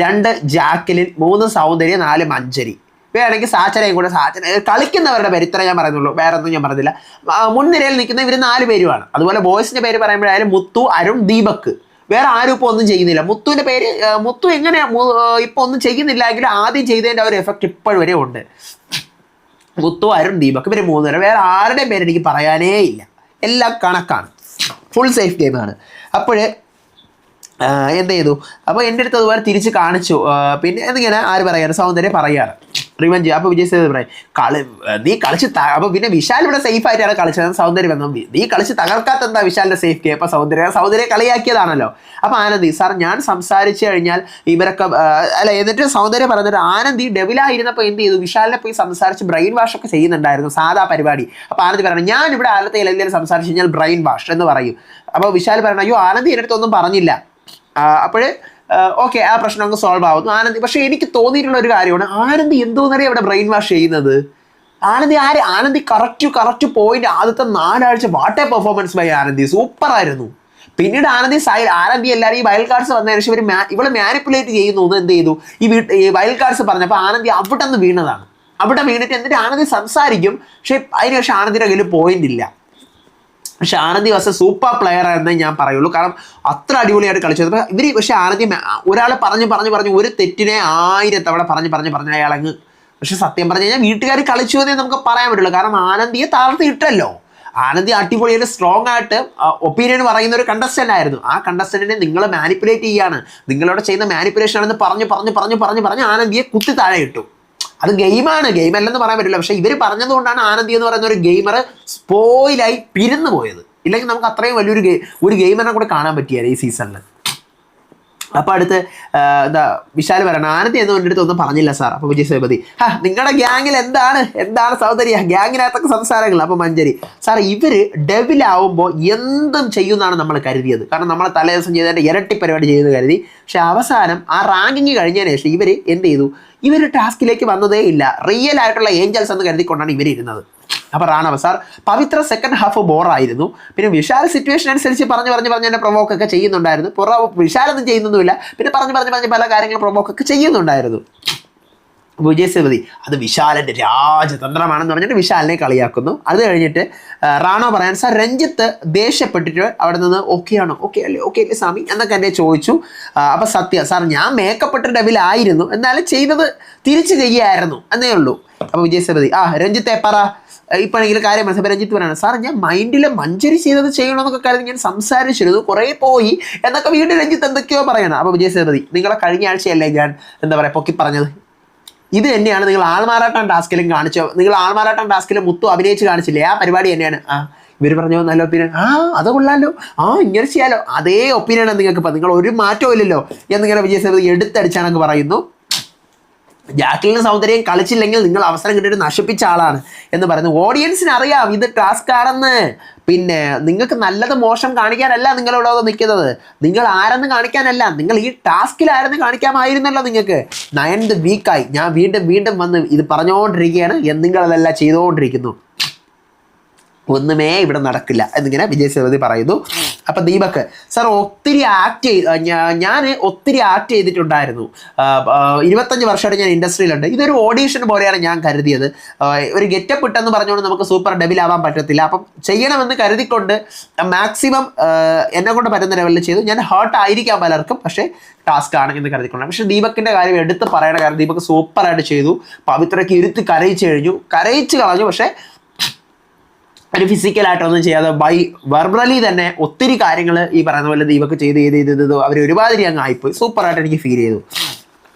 2 ജാക്കലിൻ, 3 സൗന്ദര്യ, 4 മഞ്ജരി. വേണമെങ്കിൽ സാച്ചനയും കൂടെ കളിക്കുന്നവരുടെ പേര് ഇത്ര ഞാൻ പറയുന്നുള്ളൂ, വേറെ ഒന്നും ഞാൻ പറഞ്ഞില്ല. മുൻനിരയിൽ നിൽക്കുന്ന ഇവർ 4 പേരുമാണ്. അതുപോലെ ബോയ്സിന്റെ പേര് പറയുമ്പോഴായാലും മുത്തു, അരുൺ, ദീപക്. വേറെ ആരും ഇപ്പോൾ ഒന്നും ചെയ്യുന്നില്ല. മുത്തുവിന്റെ പേര് മുത്തു എങ്ങനെയാ ഇപ്പൊ ഒന്നും ചെയ്യുന്നില്ല എങ്കിലും ആദ്യം ചെയ്തതിന്റെ ഒരു എഫക്റ്റ് ഇപ്പോഴും വരെ ഉണ്ട്. മുത്തു, അരുൺ, ദീപക്, ഇവർ 3 പേര്. വേറെ ആരുടെയും പേര് എനിക്ക് പറയാനേ ഇല്ല. എല്ലാം കണക്കാണ്, ഫുൾ സേഫ് ഗെയിമാണ്. അപ്പോഴേ എന്ത് ചെയ്തു, അപ്പോൾ എൻ്റെ അടുത്ത് അതുപോലെ തിരിച്ച് കാണിച്ചു. പിന്നെ എന്നിങ്ങനെ ആര് പറയാണ്, സൗന്ദര്യം പറയുകയാണ് റിവഞ്ച്. അപ്പോൾ വിജയ് സേതു പറയും നീ കളിച്ച് അപ്പോൾ പിന്നെ വിശാൽ ഇവിടെ സേഫ് ആയിട്ടാണ് കളിച്ചത്. സൗന്ദര്യം വന്നു, നീ കളിച്ച് തകർക്കാത്ത എന്താ വിശാലിന്റെ സേഫ് ഗെയിം. അപ്പോൾ സൗന്ദര്യം കളിയാക്കിയതാണല്ലോ. അപ്പോൾ ആനന്ദി സാർ ഞാൻ സംസാരിച്ചു കഴിഞ്ഞാൽ ഇവരൊക്കെ അല്ല, എന്നിട്ട് സൗന്ദര്യം പറഞ്ഞിട്ട് ആനന്ദി ഡെവിലായിരുന്നപ്പോൾ എന്ത് ചെയ്തു, വിശാലിനെ പോയി സംസാരിച്ച് ബ്രെയിൻ വാഷ് ഒക്കെ ചെയ്യുന്നുണ്ടായിരുന്നു, സാധാ പരിപാടി. അപ്പോൾ ആനന്ദി പറയണം ഞാൻ ഇവിടെ ആലത്തെ എന്തെങ്കിലും സംസാരിച്ച് കഴിഞ്ഞാൽ ബ്രെയിൻ വാഷ് എന്ന് പറയും. അപ്പോൾ വിശാൽ പറയണം അയ്യോ ആനന്ദി എൻ്റെ അടുത്തൊന്നും പറഞ്ഞില്ല. അപ്പോഴേ ഓക്കെ, ആ പ്രശ്നം അങ്ങ് സോൾവ് ആവുന്നു. ആനന്ദി പക്ഷെ എനിക്ക് തോന്നിയിട്ടുള്ള ഒരു കാര്യമാണ്, ആനന്ദി എന്തോന്നറിയാം അവിടെ ബ്രെയിൻ വാഷ് ചെയ്യുന്നത്. Anandi correct point. ആദ്യത്തെ 4 ആഴ്ച what a performance by Anandi, super ആയിരുന്നു. പിന്നീട് ആനന്ദി എല്ലാവരും ഈ വൈൽഡ് കാർഡ്സ് വന്നതിന് ശേഷം ഇവളെ മാനിപ്പുലേറ്റ് ചെയ്യുന്നു. എന്ത് ചെയ്തു, ഈ വൈൽഡ് കാർഡ്സ് പറഞ്ഞപ്പോൾ ആനന്ദി അവിടെ നിന്ന് വീണതാണ്. അവിടെ വീണിട്ട് എന്നിട്ട് ആനന്ദി സംസാരിക്കും, പക്ഷെ അതിനുശേഷം ആനന്ദിയുടെ കയ്യിൽ പോയിന്റ് ഇല്ല. പക്ഷെ Anandi was a super player എന്നേ ഞാൻ പറയുള്ളൂ. കാരണം അത്ര അടിപൊളിയായിട്ട് കളിച്ചത്. ഇവർ പക്ഷേ ആനന്ദി ഒരാൾ പറഞ്ഞ് ഒരു തെറ്റിനെ 1000 തവണ പറഞ്ഞ് അയാളങ്ങ്. പക്ഷെ സത്യം പറഞ്ഞു കഴിഞ്ഞാൽ വീട്ടുകാർ കളിച്ചു എന്നേ നമുക്ക് പറയാൻ പറ്റുള്ളൂ. കാരണം ആനന്ദിയെ താഴ്ത്തിയിട്ടല്ലോ. ആനന്ദി അടിപൊളിയായിട്ട് സ്ട്രോങ് ആയിട്ട് ഒപ്പീനിയൻ പറയുന്ന ഒരു കണ്ടസ്റ്റന്റ് ആയിരുന്നു. ആ കണ്ടസ്റ്റന്റിനെ നിങ്ങൾ മാനിപ്പുലേറ്റ് ചെയ്യാണ്, നിങ്ങളോട് ചെയ്യുന്ന മാനിപ്പുലേഷൻ ആണെന്ന് പറഞ്ഞ് ആനന്ദിയെ കുത്തി താഴെ ഇട്ടു. അത് ഗെയിമാണ്, ഗെയിമല്ലെന്ന് പറയാൻ പറ്റില്ല. പക്ഷെ ഇവർ പറഞ്ഞതുകൊണ്ടാണ് ആനന്ദി എന്ന് പറയുന്ന ഒരു ഗെയിമർ സ്പോയിലായി പിരിന്നു പോയത്. ഇല്ലെങ്കിൽ നമുക്ക് അത്രയും വലിയൊരു ഗെയിമറിനെ കൂടെ കാണാൻ പറ്റിയാൽ ഈ സീസണിൽ. അപ്പോൾ അടുത്ത് വിശാൽ പറയണം ആനന്ദി എന്ന് എൻ്റെ അടുത്ത് ഒന്നും പറഞ്ഞില്ല സാർ. അപ്പോൾ വിജയ് സേതുപതി നിങ്ങളുടെ ഗ്യാങ്ങിൽ എന്താണ് സൗന്ദര്യ ഗ്യാങ്ങിനകത്തൊക്കെ സംസാരങ്ങൾ. അപ്പോൾ മഞ്ജരി സാർ ഇവർ ഡെവിലാവുമ്പോൾ എന്തും ചെയ്യുമെന്നാണ് നമ്മൾ കരുതിയത്. കാരണം നമ്മൾ തലേ ദിവസം ചെയ്തതിൻ്റെ ഇരട്ടി പരിപാടി ചെയ്ത് കരുതി. പക്ഷെ അവസാനം ആ റാങ്കിങ് കഴിഞ്ഞതിന് ശേഷം ഇവർ എന്ത് ചെയ്തു, ഇവർ ടാസ്കിലേക്ക് വന്നതേ ഇല്ല. റിയൽ ആയിട്ടുള്ള ഏഞ്ചൽസ് എന്ന് കരുതിക്കൊണ്ടാണ് ഇവർ ഇരുന്നത്. അപ്പോൾ റാണവ സാർ പവിത്ര സെക്കൻഡ് ഹാഫ് ബോറായിരുന്നു. പിന്നെ വിശാൽ സിറ്റുവേഷൻ അനുസരിച്ച് പറഞ്ഞ് എന്നെ പ്രൊവോക്കൊക്കെ ചെയ്യുന്നുണ്ടായിരുന്നു. വിശാലൊന്നും ചെയ്യുന്നൊന്നുമില്ല. പിന്നെ പറഞ്ഞ് പല കാര്യങ്ങൾ പ്രൊവോക്കൊക്കെ ചെയ്യുന്നുണ്ടായിരുന്നു. വിജയ് സേതുപതി അത് വിശാലിൻ്റെ രാജതന്ത്രമാണെന്ന് പറഞ്ഞിട്ട് വിശാലിനെ കളിയാക്കുന്നു. അത് കഴിഞ്ഞിട്ട് റാണോ പറയാൻ സാർ രഞ്ജിത്ത് ദേഷ്യപ്പെട്ടിട്ട് അവിടെ നിന്ന് ഓക്കെ അല്ലേ സ്വാമി എന്നൊക്കെ എന്നെ ചോദിച്ചു. അപ്പോൾ സത്യ സാർ ഞാൻ മേക്കപ്പെട്ട ഡെവിലായിരുന്നു, എന്നാലും ചെയ്തത് തിരിച്ചു ചെയ്യുമായിരുന്നു എന്നേ ഉള്ളൂ. അപ്പോൾ വിജയ് സേതുപതി രഞ്ജിത്തെ പറ ഇപ്പോഴെങ്കിലും കാര്യം മനസ്സിലായി. രഞ്ജിത്ത് പറയാണ് സാർ ഞാൻ മൈൻഡിൽ മഞ്ജരി ചെയ്തത് ചെയ്യണമെന്നൊക്കെ കരുതി ഞാൻ സംസാരിച്ചിരുന്നു, കുറേ പോയി എന്നൊക്കെ വീണ്ടും രഞ്ജിത്ത് എന്തൊക്കെയോ പറയണം. അപ്പോൾ വിജയ് സേതുപതി നിങ്ങളെ കഴിഞ്ഞ ആഴ്ചയല്ലേ ഞാൻ എന്താ പറയുക പൊക്കി പറഞ്ഞത്, ഇത് തന്നെയാണ് നിങ്ങൾ ആൾമാറാട്ടം ടാസ്കിലും കാണിച്ചോ. നിങ്ങൾ ആൾമാറാട്ടം ടാസ്കിൽ മുത്തു അഭിനയിച്ച് കാണിച്ചില്ലേ, ആ പരിപാടി തന്നെയാണ്. ഇവർ പറഞ്ഞു നല്ല ഒപ്പീനിയൻ, അത് കൊള്ളാലോ, ഇങ്ങനെ ചെയ്യാലോ, അതേ ഒപ്പീനിയനാണ് നിങ്ങൾക്ക്. ഇപ്പം നിങ്ങൾ ഒരു മാറ്റവും ഇല്ലല്ലോ എന്നിങ്ങനെ വിജയ് സേതുപതി എടുത്തടിച്ചാണെന്ന് പറയുന്നു. ജാക്കലിന് സൗന്ദര്യം കളിച്ചില്ലെങ്കിൽ നിങ്ങൾ അവസരം കിട്ടിയിട്ട് നശിപ്പിച്ച ആളാണ് എന്ന് പറയുന്നു. ഓഡിയൻസിന് അറിയാം ഇത് ടാസ്ക് ആണെന്ന്. പിന്നെ നിങ്ങൾക്ക് നല്ലത് മോശം കാണിക്കാനല്ല നിങ്ങളിവിടെ നിൽക്കുന്നത്, നിങ്ങൾ ആരെന്ന് കാണിക്കാനല്ല, നിങ്ങൾ ഈ ടാസ്കിൽ ആരെന്ന് കാണിക്കാമായിരുന്നല്ലോ. നിങ്ങൾക്ക് 9th വീക്കായി ഞാൻ വീണ്ടും വന്ന് ഇത് പറഞ്ഞുകൊണ്ടിരിക്കുകയാണ്, നിങ്ങളതെല്ലാം ചെയ്തുകൊണ്ടിരിക്കുന്നു, ഒന്നുമേ ഇവിടെ നടക്കില്ല എന്നിങ്ങനെ വിജയ് സേതുപതി പറയുന്നു. അപ്പം ദീപക് സാർ ഞാൻ ഒത്തിരി ആക്ട് ചെയ്തിട്ടുണ്ടായിരുന്നു. 25 വർഷമായിട്ട് ഞാൻ ഇൻഡസ്ട്രിയിലുണ്ട്. ഇതൊരു ഓഡീഷൻ പോലെയാണ് ഞാൻ കരുതിയത്. ഒരു ഗെറ്റപ്പ് ഇട്ടെന്ന് പറഞ്ഞുകൊണ്ട് നമുക്ക് സൂപ്പർ ഡെബിലാവാൻ പറ്റത്തില്ല. അപ്പം ചെയ്യണമെന്ന് കരുതിക്കൊണ്ട് മാക്സിമം എന്നെ കൊണ്ട് പറ്റുന്ന ലെവലിൽ ചെയ്തു. ഞാൻ ഹേർട്ട് ആയിരിക്കാം പലർക്കും, പക്ഷേ ടാസ്ക് ആണ് എന്ന് കരുതിക്കൊണ്ടാണ്. പക്ഷേ ദീപകിൻ്റെ കാര്യം എടുത്ത് പറയണ കാര്യം ദീപക് സൂപ്പറായിട്ട് ചെയ്തു. പവിത്രയ്ക്ക് ഇരുത്തി കരയിച്ച് കളഞ്ഞു. പക്ഷേ ഒരു ഫിസിക്കലായിട്ടൊന്നും ചെയ്യാതെ വെർബലി തന്നെ ഒത്തിരി കാര്യങ്ങൾ ഈ പറയുന്ന പോലെ ദീപക് ചെയ്ത് അവർ ഒരുമാതിരി അങ്ങ് ആയിപ്പോയി. സൂപ്പറായിട്ട് എനിക്ക് ഫീൽ ചെയ്തു.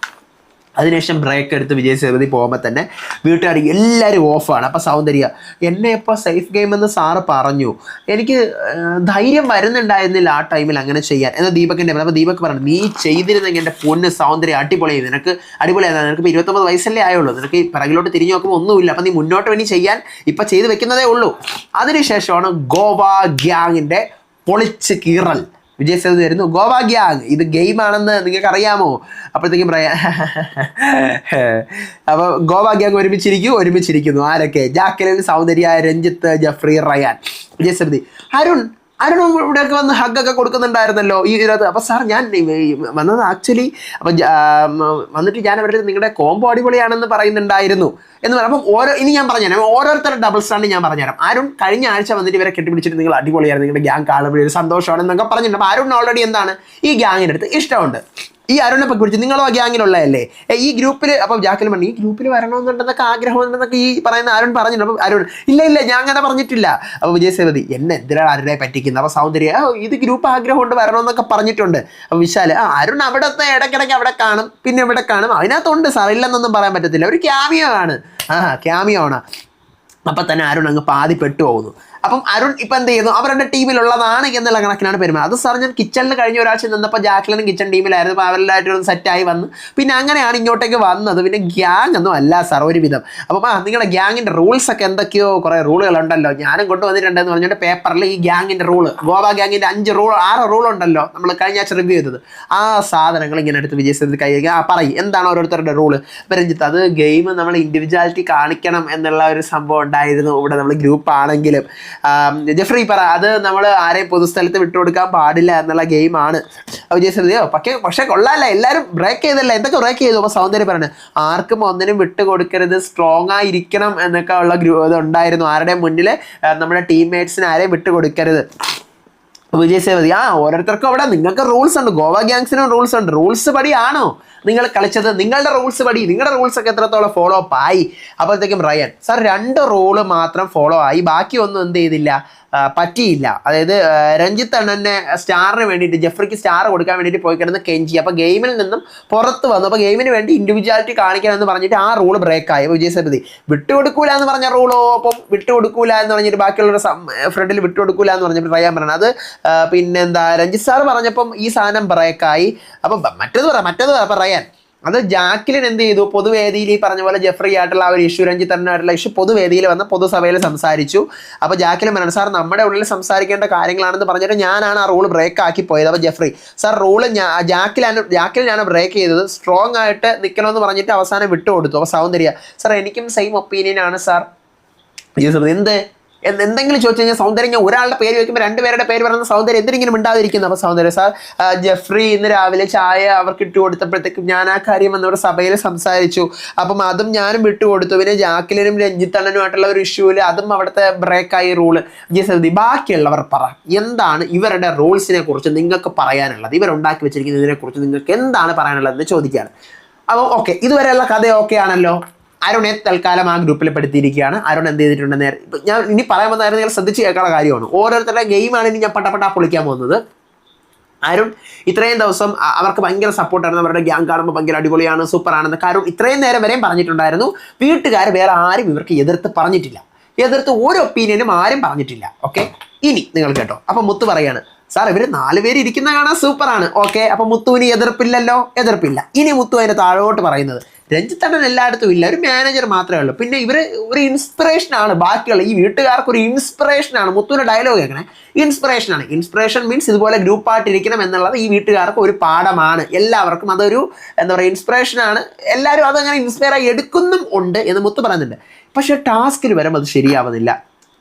അതിനുശേഷം ബ്രേക്ക് എടുത്ത് വിജയ് സേതുപതി പോകുമ്പോൾ തന്നെ വീട്ടുകാർ എല്ലാവരും ഓഫാണ്. അപ്പോൾ സൗന്ദര്യ എന്നെ ഇപ്പോൾ സേഫ് ഗെയിം എന്ന് സാറ് പറഞ്ഞു, എനിക്ക് ധൈര്യം വരുന്നുണ്ടായിരുന്നില്ല ആ ടൈമിൽ അങ്ങനെ ചെയ്യാൻ എന്ന് ദീപകിൻ്റെ. അപ്പോൾ ദീപക് പറഞ്ഞു നീ ചെയ്തിരുന്നെങ്കിൽ എൻ്റെ പൊന്ന് സൗന്ദര്യം അടിപൊളിയായി, നിനക്ക് ഇപ്പോൾ 29 വയസ്സല്ലേ ആയുള്ളൂ, നിനക്ക് പിറകിലോട്ട് തിരിഞ്ഞു നോക്കുമ്പോൾ ഒന്നുമില്ല, അപ്പം നീ മുന്നോട്ട് വേണ്ടി ചെയ്യാൻ ഇപ്പം ചെയ്ത് വെക്കുന്നതേ ഉള്ളൂ. അതിനുശേഷമാണ് ഗോവ ഗ്യാങ്ങിൻ്റെ പൊളിച്ച് കീറൽ വിജയ് സേതുപതി വരുന്നു, ഗോവ ഗ്യാങ് ഇത് ഗെയിമാണെന്ന് നിങ്ങൾക്ക് അറിയാമോ? അപ്പോഴത്തേക്കും പറയാം അപ്പോൾ ഗോവ ഗ്യാങ് ഒരുമിച്ചിരിക്കുന്നു. ആരൊക്കെ? ജാക്കലിൻ, സൗന്ദര്യ, രഞ്ജിത്ത്, ജഫ്രി, റയാൻ. വിജയ് സേതുപതി അരുണും ഇവിടെയൊക്കെ വന്ന് ഹഗ്ഗൊക്കെ കൊടുക്കുന്നുണ്ടായിരുന്നല്ലോ ഈ ഇതിനകത്ത്. അപ്പോൾ സാർ ഞാൻ വന്നത് ആക്ച്വലി അപ്പം വന്നിട്ട് ഞാൻ അവരുടെ നിങ്ങളുടെ കോംബോ അടിപൊളിയാണെന്ന് പറയുന്നുണ്ടായിരുന്നു എന്ന് പറയാം. അപ്പം ഇനി ഞാൻ പറഞ്ഞുതരാം, ഓരോരുത്തരുടെ ഡബിൾ സ്റ്റാൻഡ് ഞാൻ പറഞ്ഞുതരാം. അരുൺ കഴിഞ്ഞ ആഴ്ച വന്നിട്ട് ഇവരെ കെട്ടിപ്പിടിച്ചിട്ട് നിങ്ങൾ അടിപൊളിയായിരുന്നു, നിങ്ങളുടെ ഗ്യാങ് കാണുമ്പോൾ ഒരു സന്തോഷമാണെന്നൊക്കെ പറഞ്ഞിട്ടുണ്ട്. അപ്പോൾ അരുൺ ഓൾറെഡി എന്താണ് ഈ ഗ്യാങ്ങിൻ്റെ അടുത്ത് ഇഷ്ടമുണ്ട്. ഈ അരുണിനെ കുറിച്ച് നിങ്ങളും ആ ഗ്യാങ്ങിലുള്ളതല്ലേ ഈ ഗ്രൂപ്പിൽ. അപ്പം ജാക്കലിൻ പറഞ്ഞു ഈ ഗ്രൂപ്പിൽ വരണമെന്നുണ്ടെന്നൊക്കെ ആഗ്രഹമുണ്ടെന്നൊക്കെ ഈ പറയുന്ന അരുൺ പറഞ്ഞിട്ടുണ്ട്. അപ്പം അരുൺ ഇല്ല ഞാൻ അങ്ങനെ പറഞ്ഞിട്ടില്ല. അപ്പോൾ വിജയ് സേതുപതി എന്നെ എന്തിനാണ് ആരുടെ പറ്റിക്കുന്നത്? അപ്പോൾ സൗന്ദര്യ ഇത് ഗ്രൂപ്പ് ആഗ്രഹമുണ്ട് വരണമെന്നൊക്കെ പറഞ്ഞിട്ടുണ്ട്. അപ്പോൾ വിശാൽ അരുൺ അവിടുത്തെ ഇടയ്ക്കിടയ്ക്ക് അവിടെ കാണും, പിന്നെ ഇവിടെ കാണും, അതിനകത്തുണ്ട് സാർ, ഇല്ലെന്നൊന്നും പറയാൻ പറ്റത്തില്ല, ഒരു ക്യാമിയോ ആണ്. ക്യാമിയോ ആണ്. അപ്പം തന്നെ അരുൺ അങ്ങ് പാതി പെട്ടു പോകുന്നു. അപ്പം അരുൺ ഇപ്പം എന്ത് ചെയ്യുന്നു? അവരുടെ ടീമിലുള്ളതാണ് എന്നുള്ള കണക്കിലാണ് പെരുമാറുന്നത്. അത് സാർ ഞാൻ കിച്ചണിൽ കഴിഞ്ഞ ഒരാഴ്ച നിന്നപ്പോൾ ജാക്ലിനും കിച്ചൺ ടീമിലായിരുന്നു. അപ്പോൾ അവരെല്ലാവരും സെറ്റായി വന്ന് പിന്നെ അങ്ങനെയാണ് ഇങ്ങോട്ടേക്ക് വന്നത്. പിന്നെ ഗ്യാങ് ഒന്നും അല്ല സാർ ഒരുവിധം. അപ്പം നിങ്ങളുടെ ഗ്യാങ്ങിൻ്റെ റൂൾസൊക്കെ എന്തൊക്കെയോ കുറേ റൂളുകളുണ്ടല്ലോ, ഞാനും കൊണ്ടുവന്നിട്ടുണ്ടെന്ന് പറഞ്ഞിട്ട് പേപ്പറിൽ ഈ ഗ്യാങ്ങിൻ്റെ റൂള്, ഗോവ ഗ്യാങ്ങിൻ്റെ 6 റൂളുണ്ടല്ലോ നമ്മൾ കഴിഞ്ഞ ആഴ്ച റിവ്യൂ ചെയ്തത്. ആ സാധനങ്ങൾ ഇങ്ങനെ എടുത്ത് വിജയ് സേതുപതി കൈ പറയും എന്താണ് ഓരോരുത്തരുടെ റൂള്. രഞ്ജിത്ത് അത് ഗെയിം നമ്മൾ ഇൻഡിവിജ്വാലിറ്റി കാണിക്കണം എന്നുള്ള ഒരു സംഭവം ഉണ്ടായിരുന്നു ഇവിടെ നമ്മൾ ഗ്രൂപ്പ് ആണെങ്കിലും. ജെഫ്രി പറ അത് നമ്മൾ ആരെയും പൊതുസ്ഥലത്ത് വിട്ടുകൊടുക്കാൻ പാടില്ല എന്നുള്ള ഗെയിമാണ്. വിജയ് സേതുപതിയോ പക്ഷേ കൊള്ളാല്ല, എല്ലാവരും ബ്രേക്ക് ചെയ്തല്ല, എന്തൊക്കെ ബ്രേക്ക് ചെയ്തു? അപ്പോൾ സൗന്ദര്യം പറഞ്ഞു ആർക്കും ഒന്നിനും വിട്ടുകൊടുക്കരുത്, സ്ട്രോങ് ആയിരിക്കണം എന്നൊക്കെ ഉള്ള ഇത് ഉണ്ടായിരുന്നു. ആരുടെയും മുന്നിൽ നമ്മുടെ ടീംമേറ്റ്സിന് ആരെയും വിട്ടുകൊടുക്കരുത്. വിജയ് സേതുപതി ഓരോരുത്തർക്കും അവിടെ നിങ്ങൾക്ക് റൂൾസ് ഉണ്ട്, ഗോവ ഗ്യാങ്സിനും റൂൾസ് ഉണ്ട്. റൂൾസ് പടിയാണോ നിങ്ങൾ കളിച്ചത്? നിങ്ങളുടെ റൂൾസ് പടി, നിങ്ങളുടെ റൂൾസൊക്കെ എത്രത്തോളം ഫോളോ അപ്പ് ആയി? അപ്പോഴത്തേക്കും റയൻ സാർ 2 റൂള് മാത്രം ഫോളോ ആയി, ബാക്കി ഒന്നും എന്ത് ചെയ്തില്ല, പറ്റിയില്ല. അതായത് രഞ്ജിത്ത് അണ്ണനെ സ്റ്റാറിന് വേണ്ടിയിട്ട് ജെഫ്രിക്ക് സ്റ്റാർ കൊടുക്കാൻ വേണ്ടിയിട്ട് പോയി കിടന്ന് കെഞ്ചി. അപ്പോൾ ഗെയിമിൽ നിന്നും പുറത്ത് വന്നു. അപ്പോൾ ഗെയിമിന് വേണ്ടി ഇൻഡിവിജ്വാലിറ്റി കാണിക്കണമെന്ന് പറഞ്ഞിട്ട് ആ റൂള് ബ്രേക്കായി. അപ്പോൾ വിജയ് സേതുപതി വിട്ടുകൊടുക്കൂല എന്ന് പറഞ്ഞ റൂളോ, അപ്പം വിട്ടുകൊടുക്കൂല എന്ന് പറഞ്ഞിട്ട് ബാക്കിയുള്ളവരുടെ ഫ്രണ്ടിൽ വിട്ടുകൊടുക്കൂല എന്ന് പറഞ്ഞപ്പോൾ റയാൻ പറയണം അത് പിന്നെന്താ രഞ്ജിത്ത് സാർ പറഞ്ഞപ്പം ഈ സാധനം ബ്രേക്കായി. അപ്പം മറ്റേത് പറ അപ്പം റയാൻ അത് ജാക്ലിൻ എന്ത് ചെയ്തു? പൊതുവേദിയിൽ ഈ പറഞ്ഞ പോലെ ജെഫ്രി ആയിട്ടുള്ള ആ ഒരു ഇഷ്യൂ, രഞ്ജിത്ത് ആയിട്ടുള്ള ഇഷ്യൂ പൊതുവേദിയിൽ വന്ന് പൊതുസഭയിൽ സംസാരിച്ചു. അപ്പോൾ ജാക്ലിൻ പറയണം സാർ നമ്മുടെ ഉള്ളിൽ സംസാരിക്കേണ്ട കാര്യങ്ങളാണെന്ന് പറഞ്ഞിട്ട് ഞാനാണ് ആ റൂൾ ബ്രേക്ക് ആക്കി പോയത്. അപ്പോൾ ജെഫ്രി സാർ റൂള് ജാക്ലിനാണ് ബ്രേക്ക് ചെയ്തത്, സ്ട്രോങ് ആയിട്ട് നിൽക്കണമെന്ന് പറഞ്ഞിട്ട് അവസാനം വിട്ടുകൊടുത്തു. അപ്പോൾ സൗന്ദര്യ സാർ എനിക്കും സെയിം ഒപ്പീനിയൻ ആണ് സാർ. എന്തെങ്കിലും ചോദിച്ചു കഴിഞ്ഞാൽ സൗന്ദര്യം ഞാൻ ഒരാളുടെ പേര് വയ്ക്കുമ്പോൾ 2 പേരുടെ പേര് പറയുന്ന സൗന്ദര്യം എന്തിനെങ്കിലും മിണ്ടാതിരിക്കുന്നു. അപ്പോൾ സൗന്ദര്യം സാർ ജെഫ്രി ഇന്ന് രാവിലെ ചായ അവർക്ക് ഇട്ട് കൊടുത്തപ്പോഴത്തേക്കും ഞാൻ ആ കാര്യം വന്നവിടെ സഭയിൽ സംസാരിച്ചു, അപ്പം അതും ഞാനും വിട്ടുകൊടുത്തു. പിന്നെ ജാക്ലിനും രഞ്ജിത്തണ്ണനുമായിട്ടുള്ള ഒരു ഇഷ്യൂവിൽ അതും അവിടുത്തെ ബ്രേക്കായി റൂള്. വിജയ് സേതുപതി ബാക്കിയുള്ളവർ പറ എന്താണ് ഇവരുടെ റൂൾസിനെ കുറിച്ച് നിങ്ങൾക്ക് പറയാനുള്ളത്, ഇവരുണ്ടാക്കി വെച്ചിരിക്കുന്നതിനെ കുറിച്ച് നിങ്ങൾക്ക് എന്താണ് പറയാനുള്ളതെന്ന് ചോദിക്കുകയാണ്. അപ്പോൾ ഓക്കെ ഇതുവരെയുള്ള കഥ ഓക്കെ ആണല്ലോ. അരുണെ തൽക്കാലം ആ ഗ്രൂപ്പിൽ പെടുത്തിയിരിക്കുകയാണ്. അരുൺ എന്ത് ചെയ്തിട്ടുണ്ട് നേരെ ഞാൻ ഇനി പറയാൻ വന്നായിരുന്നു, നിങ്ങൾ ശ്രദ്ധിച്ച് കേൾക്കാനുള്ള കാര്യമാണ്. ഓരോരുത്തരുടെ ഗെയിമാണ് ഇനി ഞാൻ പട്ട പൊളിക്കാൻ പോകുന്നത്. അരുൺ ഇത്രയും ദിവസം അവർക്ക് ഭയങ്കര സപ്പോർട്ടായിരുന്നു, അവരുടെ ഗ്യാങ് കാണുമ്പോൾ ഭയങ്കര അടിപൊളിയാണ്, സൂപ്പറാണെന്നൊക്കെ അരുൺ ഇത്രയും നേരം വരെയും പറഞ്ഞിട്ടുണ്ടായിരുന്നു. വീട്ടുകാർ വേറെ ആരും ഇവർക്ക് എതിർത്ത് പറഞ്ഞിട്ടില്ല, എതിർത്ത് ഒരു ഒപ്പീനിയനും ആരും പറഞ്ഞിട്ടില്ല. ഓക്കെ ഇനി നിങ്ങൾ കേട്ടോ. അപ്പം മുത്ത് പറയാണ് സാർ ഇവർ 4 പേര് ഇരിക്കുന്ന കാണാൻ സൂപ്പറാണ്. ഓക്കെ അപ്പം മുത്തുവിന് എതിർപ്പില്ല. ഇനി മുത്തു അതിൻ്റെ താഴോട്ട് പറയുന്നത് രഞ്ജിത്തണ്ണൻ എല്ലായിടത്തും ഇല്ല, ഒരു മാനേജർ മാത്രമേ ഉള്ളൂ. പിന്നെ ഇവർ ഒരു ഇൻസ്പിറേഷനാണ്, ബാക്കിയുള്ള ഈ വീട്ടുകാർക്ക് ഒരു ഇൻസ്പിറേഷനാണ്. മുത്തുവിൻ്റെ ഡയലോഗ് കേൾക്കണേ, ഇൻസ്പിറേഷനാണ്. ഇൻസ്പിറേഷൻ മീൻസ് ഇതുപോലെ ഗ്രൂപ്പായിട്ട് ഇരിക്കണം എന്നുള്ളത് ഈ വീട്ടുകാർക്ക് ഒരു പാഠമാണ്. എല്ലാവർക്കും അതൊരു എന്താ പറയുക ഇൻസ്പിറേഷനാണ്. എല്ലാവരും അതങ്ങനെ ഇൻസ്പയർ ആയി എടുക്കുന്നും ഉണ്ട് എന്ന് മുത്ത് പറയുന്നുണ്ട്. പക്ഷേ ടാസ്കിൽ വരുമ്പോൾ അത് ശരിയാവുന്നില്ല.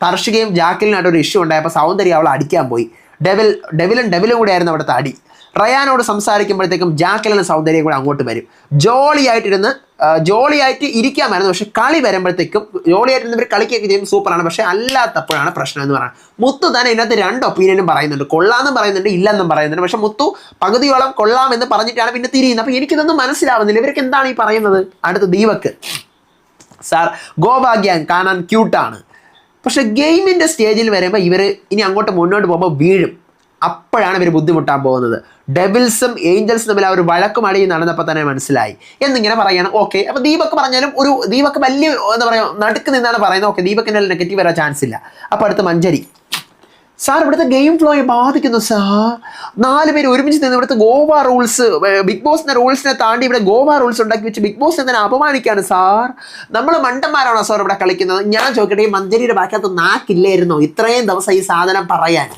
തർഷികയും ജാക്കലിനായിട്ട് ഒരു ഇഷ്യൂ ഉണ്ടായപ്പോൾ സൗന്ദര്യം അവളെ അടിക്കാൻ പോയി. ഡെവിലും കൂടെ ആയിരുന്നു അവിടുത്തെ അടി. റയാനോട് സംസാരിക്കുമ്പോഴത്തേക്കും ജാക്കലിനും സൗന്ദര്യം കൂടെ അങ്ങോട്ട് വരും. ജോളിയായിട്ട് ഇരിക്കാമായിരുന്നു. പക്ഷെ കളി വരുമ്പോഴത്തേക്കും ജോളിയായിട്ട് ഇവർ കളിക്കുകയൊക്കെ ചെയ്യും, സൂപ്പറാണ്. പക്ഷെ അല്ലാത്തപ്പോഴാണ് പ്രശ്നം എന്ന് പറയുന്നത്. മുത്തു തന്നെ ഇതിനകത്ത് 2 ഒപ്പീനിയനും പറയുന്നുണ്ട്, കൊള്ളാമെന്നും പറയുന്നുണ്ട്, ഇല്ലെന്നും പറയുന്നുണ്ട്. പക്ഷെ മുത്തു പകുതിയോളം കൊള്ളാമെന്ന് പറഞ്ഞിട്ടാണ് പിന്നെ തിരിയുന്നത്. അപ്പോൾ എനിക്കിതൊന്നും മനസ്സിലാവുന്നില്ല, ഇവർക്ക് എന്താണ് ഈ പറയുന്നത്. അടുത്ത ദീപക് സാർ ഗോവ ഗ്യാങ് കാണാൻ ക്യൂട്ടാണ്, പക്ഷെ ഗെയിമിൻ്റെ സ്റ്റേജിൽ വരുമ്പോൾ ഇവർ ഇനി അങ്ങോട്ട് മുന്നോട്ട് പോകുമ്പോൾ വീഴും. അപ്പോഴാണ് ഇവർ ബുദ്ധിമുട്ടാൻ പോകുന്നത്. ഡെവിൾസും ഏഞ്ചൽസും തമ്മിൽ ആ ഒരു വഴക്കും അടിയും നടന്നപ്പോൾ തന്നെ മനസ്സിലായി എന്നിങ്ങനെ പറയണം. ഓക്കെ അപ്പോൾ ദീപക് പറഞ്ഞാലും ദീപക് വലിയ എന്താ പറയുക നടുക്ക് നിന്നാണ് പറയുന്നത്. ഓക്കെ ദീപക്കിൻ്റെ നെഗറ്റീവ് വരാൻ ചാൻസ് ഇല്ല. അപ്പോൾ അടുത്ത് മഞ്ജരി സാർ ഇവിടുത്തെ ഗെയിം ഫ്ലോയെ ബാധിക്കുന്നു സാർ. 4 പേര് ഒരുമിച്ച് നിന്ന് ഇവിടുത്തെ ഗോവ റൂൾസ്, ബിഗ് ബോസിന്റെ റൂൾസിനെ താണ്ടി ഇവിടെ ഗോവ റൂൾസ് ഉണ്ടാക്കി വെച്ച് ബിഗ് ബോസിനെ തന്നെ അപമാനിക്കാണ് സാർ. നമ്മൾ മണ്ടന്മാരാണോ സാർ ഇവിടെ കളിക്കുന്നത്? ഞാൻ ചോദിക്കട്ടെ, ഈ മഞ്ജരിയുടെ ബാക്കകത്ത് നാക്കില്ലായിരുന്നോ ഇത്രയും ദിവസം ഈ സാധനം പറയാൻ?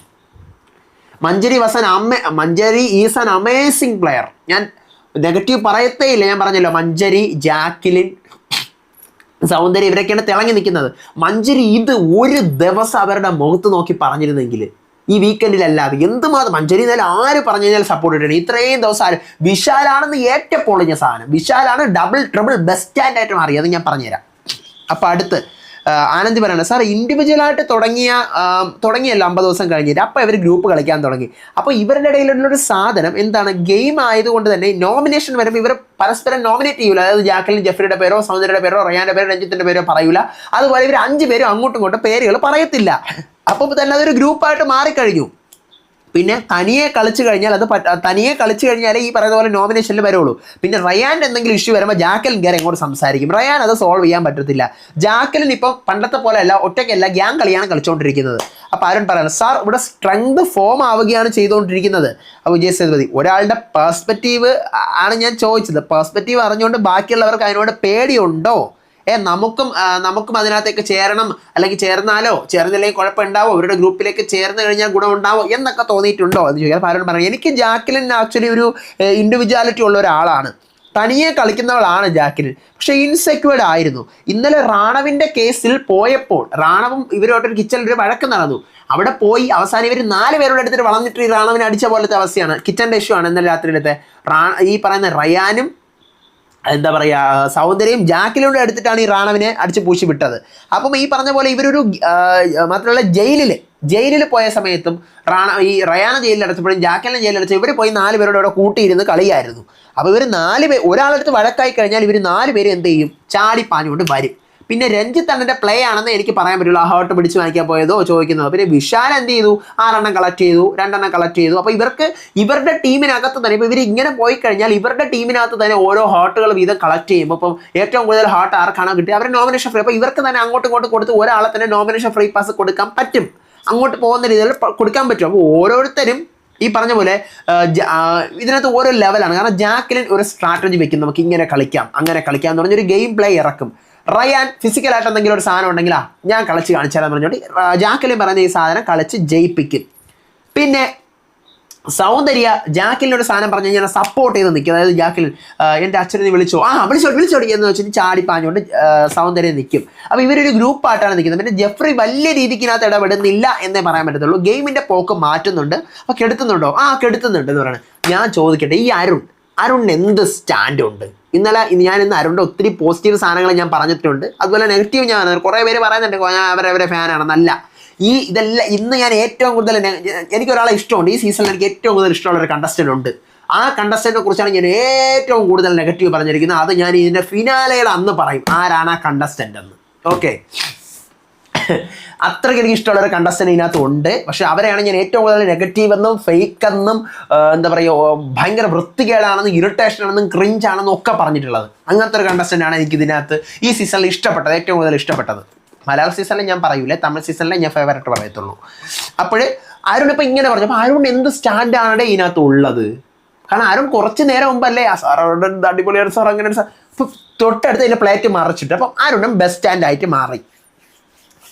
മഞ്ജരി ഈസ് ആൻ അമേസിംഗ് പ്ലെയർ. ഞാൻ നെഗറ്റീവ് പറയത്തേ ഇല്ല. ഞാൻ പറഞ്ഞല്ലോ മഞ്ജരി, ജാക്ലിൻ, സൗന്ദര്യം ഇവരൊക്കെയാണ് തിളങ്ങി നിൽക്കുന്നത്. മഞ്ജരി ഇത് ഒരു ദിവസം അവരുടെ മുഖത്ത് നോക്കി പറഞ്ഞിരുന്നെങ്കിൽ ഈ വീക്കെൻഡിലല്ലാതെ എന്തുമാത്രം മഞ്ജരി എന്നാലും ആര് പറഞ്ഞു കഴിഞ്ഞാൽ സപ്പോർട്ട് ഇട്ടാണ്. ഇത്രയും ദിവസം ആര് വിശാലാണെന്ന് ഏറ്റവും പൊളിഞ്ഞ സാധനം. വിശാലാണ് ഡബിൾ ട്രിപ്പിൾ ബെസ്റ്റ് സ്റ്റാൻഡായിട്ട് മാറിയത്. ഞാൻ പറഞ്ഞുതരാം. അപ്പം അടുത്ത് ആനന്ദ് പറയണം, സാർ ഇൻഡിവിജ്വലായിട്ട് തുടങ്ങിയല്ലോ 50 ദിവസം കഴിഞ്ഞിട്ട്. അപ്പോൾ ഇവർ ഗ്രൂപ്പ് കളിക്കാൻ തുടങ്ങി. അപ്പോൾ ഇവരുടെ ഇടയിലുള്ളൊരു സാധനം എന്താണ്, ഗെയിം ആയതുകൊണ്ട് തന്നെ നോമിനേഷൻ വരുമ്പോൾ ഇവർ പരസ്പരം നോമിനേറ്റ് ചെയ്യൂല. അതായത് ജാക്കലിൻ ജെഫ്രിയുടെ പേരോ സൗന്ദര്യയുടെ പേരോ റയാൻ്റെ പേരോ രഞ്ജിത്തിൻ്റെ പേരോ പറയൂല. അതുപോലെ ഇവർ 5 പേരും അങ്ങോട്ടും ഇങ്ങോട്ടും പേരുകൾ പറയത്തില്ല. അപ്പോൾ തന്നെ അതൊരു ഗ്രൂപ്പായിട്ട് മാറിക്കഴിഞ്ഞു. പിന്നെ തനിയെ കളിച്ചു കഴിഞ്ഞാലേ ഈ പറയുന്ന പോലെ നോമിനേഷനിൽ വരുള്ളൂ. പിന്നെ റയാൻ്റെ എന്തെങ്കിലും ഇഷ്യൂ വരുമ്പോൾ ജാക്കലിൻ കയറി എങ്ങോട്ട് സംസാരിക്കും. റയാൻ അത് സോൾവ് ചെയ്യാൻ പറ്റത്തില്ല. ജാക്കലിൻ ഇപ്പം പണ്ടത്തെ പോലെയല്ല, ഒറ്റയ്ക്കല്ല, ഗ്യാങ് കളിയാണ് കളിച്ചുകൊണ്ടിരിക്കുന്നത്. അപ്പോൾ ആരും പറയണം, സാർ ഇവിടെ സ്ട്രെങ്ത് ഫോം ആവുകയാണ് ചെയ്തുകൊണ്ടിരിക്കുന്നത്. അപ്പോൾ വിജയ് സേതുപതി, ഒരാളുടെ പേഴ്സ്പെക്റ്റീവ് ആണ് ഞാൻ ചോദിച്ചത്. പേഴ്സ്പെക്റ്റീവ് അറിഞ്ഞുകൊണ്ട് ബാക്കിയുള്ളവർക്ക് അതിനോട് പേടിയുണ്ടോ? നമുക്കും അതിനകത്തേക്ക് ചേരണം, അല്ലെങ്കിൽ ചേർന്നില്ലെങ്കിൽ കുഴപ്പമുണ്ടാവോ, അവരുടെ ഗ്രൂപ്പിലേക്ക് ചേർന്ന് കഴിഞ്ഞാൽ ഗുണമുണ്ടാവോ എന്നൊക്കെ തോന്നിയിട്ടുണ്ടോ എന്ന് ചോദിക്കാൻ ആരോടും പറഞ്ഞു. എനിക്ക് ജാക്ലിൻ ആക്ച്വലി ഒരു ഇൻഡിവിജ്വാലിറ്റി ഉള്ള ഒരാളാണ്. തനിയെ കളിക്കുന്നവളാണ് ജാക്ലിൻ. പക്ഷേ ഇൻസെക്യൂർഡ് ആയിരുന്നു. ഇന്നലെ റാണവിൻ്റെ കേസിൽ പോയപ്പോൾ റാണവും ഇവരുമായിട്ടൊരു കിച്ചണിൽ ഒരു വഴക്ക് നടന്നു. അവിടെ പോയി അവസാനം ഇവർ 4 പേരോട് എടുത്തിട്ട് വളർന്നിട്ട് ഈ റാണവിനെ അടിച്ച പോലത്തെ അവസ്ഥയാണ്. കിച്ചണിൻ്റെ ഇഷ്യൂ ആണ് ഇന്നലെ രാത്രിയിലത്തെ. ഈ പറയുന്ന റയാനും എന്താ പറയുക സൗന്ദര്യം ജാക്കിലൂടെ എടുത്തിട്ടാണ് ഈ റാണവിനെ അടിച്ച് പൂശി വിട്ടത്. അപ്പം ഈ പറഞ്ഞ പോലെ ഇവരൊരു മാത്രമല്ല ജയിലിൽ പോയ സമയത്തും റയാന ജയിലിൽ അടച്ചപ്പോഴും ജാക്കലിനെ ജയിലിൽ അടച്ച ഇവർ പോയി 4 പേരോട് അവിടെ കൂട്ടിയിരുന്ന് കളിയായിരുന്നു. അപ്പോൾ ഇവർ 4 പേര് ഒരാളെടുത്ത് വഴക്കായി കഴിഞ്ഞാൽ ഇവർ 4 പേര് എന്ത് ചെയ്യും, ചാടി പാഞ്ഞുകൊണ്ട് വരും. പിന്നെ രഞ്ജിത്ത് അണ്ണൻ്റെ പ്ലേ ആണെന്ന് എനിക്ക് പറയാൻ പറ്റുള്ളൂ. ആ ഹേർട്ട് പിടിച്ച് വാങ്ങിക്കാൻ പോയതോ ചോദിക്കുന്നതോ. പിന്നെ വിശാൽ എന്ത് ചെയ്തു, 6 എണ്ണം കളക്ട് ചെയ്തു, 2 എണ്ണം കളക്ട് ചെയ്തു. അപ്പോൾ ഇവരുടെ ടീമിനകത്ത് തന്നെ ഇപ്പോൾ ഇവർ ഇങ്ങനെ പോയി കഴിഞ്ഞാൽ ഇവരുടെ ടീമിനകത്ത് തന്നെ ഓരോ ഹേർട്ടുകൾ വീതം കളക്ട് ചെയ്യുമ്പോൾ ഇപ്പം ഏറ്റവും കൂടുതൽ ഹേർട്ട് ആർക്കാണോ കിട്ടിയത് അവരെ നോമിനേഷൻ ഫ്രീ. അപ്പോൾ ഇവർക്ക് തന്നെ അങ്ങോട്ടും ഇങ്ങോട്ടും കൊടുത്ത് ഒരാളെ തന്നെ നോമിനേഷൻ ഫ്രീ പാസ് കൊടുക്കാൻ പറ്റും. അങ്ങോട്ട് പോകുന്ന രീതിയിൽ കൊടുക്കാൻ പറ്റും. അപ്പോൾ ഓരോരുത്തരും ഈ പറഞ്ഞ പോലെ ഇതിനകത്ത് ഓരോ ലെവലാണ്. കാരണം ജാക്ലിൻ ഒരു സ്ട്രാറ്റജി വെക്കും, നമുക്ക് ഇങ്ങനെ കളിക്കാം അങ്ങനെ കളിക്കാം എന്ന് പറഞ്ഞൊരു ഗെയിം പ്ലേ ഇറക്കും. റയാൻ ഫിസിക്കലായിട്ട് എന്തെങ്കിലും ഒരു സാധനം ഉണ്ടെങ്കിൽ ഞാൻ കളിച്ച് കാണിച്ചാലെന്ന് പറഞ്ഞോട്ട് ജാക്ലിൻ പറയുന്ന ഈ സാധനം കളിച്ച് ജയിപ്പിക്കും. പിന്നെ സൗന്ദര്യ ജാക്കിലിനൊരു സാധനം പറഞ്ഞു കഴിഞ്ഞാൽ സപ്പോർട്ട് ചെയ്ത് നിൽക്കും. അതായത് ജാക്കിലിൻ എൻ്റെ അച്ഛനെ വിളിച്ചോടി എന്ന് വെച്ചിട്ട് ചാടി പാഞ്ഞുകൊണ്ട് സൗന്ദര്യം നിൽക്കും. അപ്പോൾ ഇവരൊരു ഗ്രൂപ്പായിട്ടാണ് നിൽക്കുന്നത്. പിന്നെ ജെഫ്രി വലിയ രീതിക്കിനകത്ത് ഇടപെടുന്നില്ല എന്നേ പറയാൻ പറ്റത്തുള്ളൂ. ഗെയിമിൻ്റെ പോക്ക് മാറ്റുന്നുണ്ട്. അപ്പോൾ കെടുത്തുന്നുണ്ടോ? കെടുത്തുന്നുണ്ട് എന്ന് പറയുന്നത്. ഞാൻ ചോദിക്കട്ടെ, ഈ അരുണിന് എന്ത് സ്റ്റാൻഡ് ഉണ്ട്? ഞാൻ ഇന്ന് അരുണിൻ്റെ ഒത്തിരി പോസിറ്റീവ് സാധനങ്ങൾ ഞാൻ പറഞ്ഞിട്ടുണ്ട്. അതുപോലെ നെഗറ്റീവ് ഞാൻ കുറേ പേര് പറയുന്നുണ്ട് ഞാൻ അവരവരെ ഫാനാണെന്നല്ല. ഇതെല്ലാം ഇന്ന് ഞാൻ ഏറ്റവും കൂടുതൽ എനിക്കൊരാളെ ഇഷ്ടമുണ്ട്. ഈ സീസണിൽ എനിക്ക് ഏറ്റവും കൂടുതൽ ഇഷ്ടമുള്ള ഒരു കണ്ടസ്റ്റൻ്റ് ഉണ്ട്. ആ കണ്ടസ്റ്റൻറ്റിനെ കുറിച്ചാണ് ഞാൻ ഏറ്റവും കൂടുതൽ നെഗറ്റീവ് പറഞ്ഞിരിക്കുന്നത്. അത് ഞാൻ ഇതിൻ്റെ ഫിനാലയുടെ അന്ന് പറയും ആരാണ് ആ കണ്ടസ്റ്റൻ്റ് എന്ന്. ഓക്കെ, അത്രയ്ക്ക് എനിക്ക് ഇഷ്ടമുള്ള ഒരു കണ്ടസ്റ്റൻ്റ് ഇതിനകത്ത് ഉണ്ട്. പക്ഷെ അവരെയാണ് ഞാൻ ഏറ്റവും കൂടുതൽ നെഗറ്റീവ് എന്നും ഫേക്ക് എന്നും എന്താ പറയുക ഭയങ്കര വൃത്തികേടാണെന്നും ഇറിറ്റേഷൻ ആണെന്നും ക്രിഞ്ച് ആണെന്നും ഒക്കെ പറഞ്ഞിട്ടുള്ളത്. അങ്ങനത്തെ ഒരു കണ്ടസ്റ്റൻ്റ് ആണ് എനിക്ക് ഇതിനകത്ത് ഈ സീസണിൽ ഇഷ്ടപ്പെട്ടത്, ഏറ്റവും കൂടുതൽ ഇഷ്ടപ്പെട്ടത്. മലയാള സീസണിൽ ഞാൻ പറയൂലേ, തമിഴ് സീസണിലെ ഞാൻ ഫേവറേറ്റ് പറയത്തുള്ളൂ. അപ്പോൾ അരുൺ ഇപ്പം ഇങ്ങനെ പറഞ്ഞു. അപ്പോൾ അരുൺ എന്ത് സ്റ്റാൻഡാണ് ഇതിനകത്ത് ഉള്ളത്? കാരണം അരുൺ കുറച്ച് നേരം മുമ്പല്ലേ സാറോട് അടിപൊളിയാണ് സാർ അങ്ങനെ സാർ, ഇപ്പം തൊട്ടടുത്ത് അതിൻ്റെ പ്ലേറ്റ് മറിച്ചിട്ട് അപ്പം അരുണും ബെസ്റ്റ് സ്റ്റാൻഡായിട്ട് മാറി.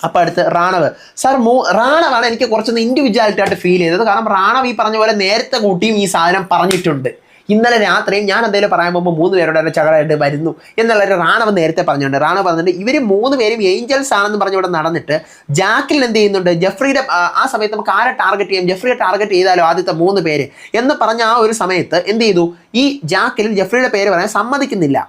അപ്പോൾ അടുത്ത് റാണവ് സാർ റാണവാണ് എനിക്ക് കുറച്ചൊന്ന് ഇൻഡിവിജ്വാലിറ്റി ആയിട്ട് ഫീൽ ചെയ്തത്. കാരണം റാണവ് ഈ പറഞ്ഞ പോലെ നേരത്തെ കൂട്ടിയും ഈ സാധനം പറഞ്ഞിട്ടുണ്ട്. ഇന്നലെ രാത്രിയും ഞാൻ എന്തെങ്കിലും പറയാൻ പോകുമ്പോൾ 3 പേരോട് തന്നെ ചകടായിട്ട് വരുന്നു എന്നുള്ളൊരു റാണവ് നേരത്തെ പറഞ്ഞിട്ടുണ്ട്. റാണവ് പറഞ്ഞിട്ടുണ്ട് ഇവർ 3 പേരും ഏഞ്ചൽസ് ആണെന്ന് പറഞ്ഞ് ഇവിടെ നടന്നിട്ട് ജാക്കിൽ എന്ത് ചെയ്യുന്നുണ്ട്, ജെഫ്രിയുടെ ആ സമയത്ത് നമുക്ക് ആരെ ടാർഗറ്റ് ചെയ്യാം, ജെഫ്രിയെ ടാർഗറ്റ് ചെയ്താലോ ആദ്യത്തെ 3 പേര് എന്ന് പറഞ്ഞ ആ ഒരു സമയത്ത് എന്ത് ചെയ്തു, ഈ ജാക്കിൽ ജെഫ്രിയുടെ പേര് പറയാൻ സമ്മതിക്കുന്നില്ല.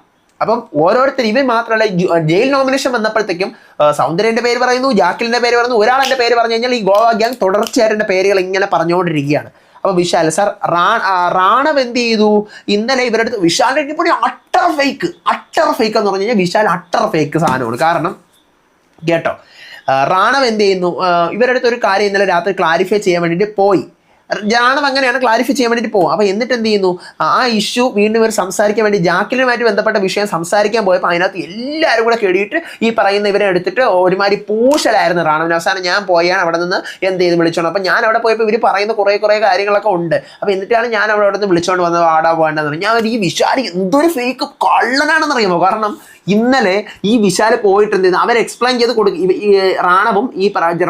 അപ്പം ഓരോരുത്തർ ഇവൻ മാത്രമല്ല ജയിൽ നോമിനേഷൻ വന്നപ്പോഴത്തേക്കും സൗന്ദര്യൻ്റെ പേര് പറയുന്നു, ജാക്കിലിൻ്റെ പേര് പറയുന്നു, ഒരാളെൻ്റെ പേര് പറഞ്ഞു കഴിഞ്ഞാൽ ഈ ഗോവ ഗ്യാങ് തുടർച്ചയായിട്ട് പേരുകൾ ഇങ്ങനെ പറഞ്ഞുകൊണ്ടിരിക്കുകയാണ്. അപ്പോൾ വിശാൽ സാർ റാണവ് എന്ത് ചെയ്തു ഇന്നലെ ഇവരുടെ അടുത്ത് വിശാലിൻ്റെ ഇപ്പോൾ അട്ടർ ഫേക്ക് എന്ന് പറഞ്ഞു കഴിഞ്ഞാൽ വിശാൽ അട്ടർ ഫേക്ക് സാധനമാണ്. കാരണം കേട്ടോ, റാണവ് എന്ത് ചെയ്യുന്നു, ഇവരുടെ അടുത്ത് ഒരു കാര്യം ഇന്നലെ രാത്രി ക്ലാരിഫൈ ചെയ്യാൻ വേണ്ടിയിട്ട് പോയി. റാണവ് അങ്ങനെയാണ് ക്ലാരിഫൈ ചെയ്യാൻ വേണ്ടിയിട്ട് പോകും. അപ്പോൾ എന്നിട്ട് എന്ത് ചെയ്യുന്നു, ആ ഇഷ്യൂ വീണ്ടും ഇവർ സംസാരിക്കാൻ വേണ്ടി ജാക്കിലുമായിട്ട് ബന്ധപ്പെട്ട വിഷയം സംസാരിക്കാൻ പോയപ്പോൾ അതിനകത്ത് എല്ലാവരും കൂടെ കേടിയിട്ട് ഈ പറയുന്ന ഇവരെ എടുത്തിട്ട് ഒരുമാതിരി പൂശലായിരുന്നു റാണവിന്. അവസാനം ഞാൻ പോയാണ് അവിടെ നിന്ന് എന്ത് ചെയ്ത് വിളിച്ചോണ്ട്. അപ്പോൾ ഞാൻ അവിടെ പോയപ്പോൾ ഇവർ പറയുന്ന കുറേ കാര്യങ്ങളൊക്കെ ഉണ്ട്. അപ്പോൾ എന്നിട്ടാണ് ഞാൻ അവിടെ നിന്ന് വിളിച്ചോണ്ട് വന്നത് ആടാ പോകേണ്ടതെന്ന്. ഞാൻ ഈ വിശാലി എന്തൊരു ഫേക്ക് കള്ളനാണെന്ന് അറിയുമോ? കാരണം ഇന്നലെ ഈ വിശാൽ പോയിട്ട് എന്ത് ചെയ്യുന്നു, അവർ എക്സ്പ്ലെയിൻ ചെയ്ത് കൊടുക്കും. റാണവും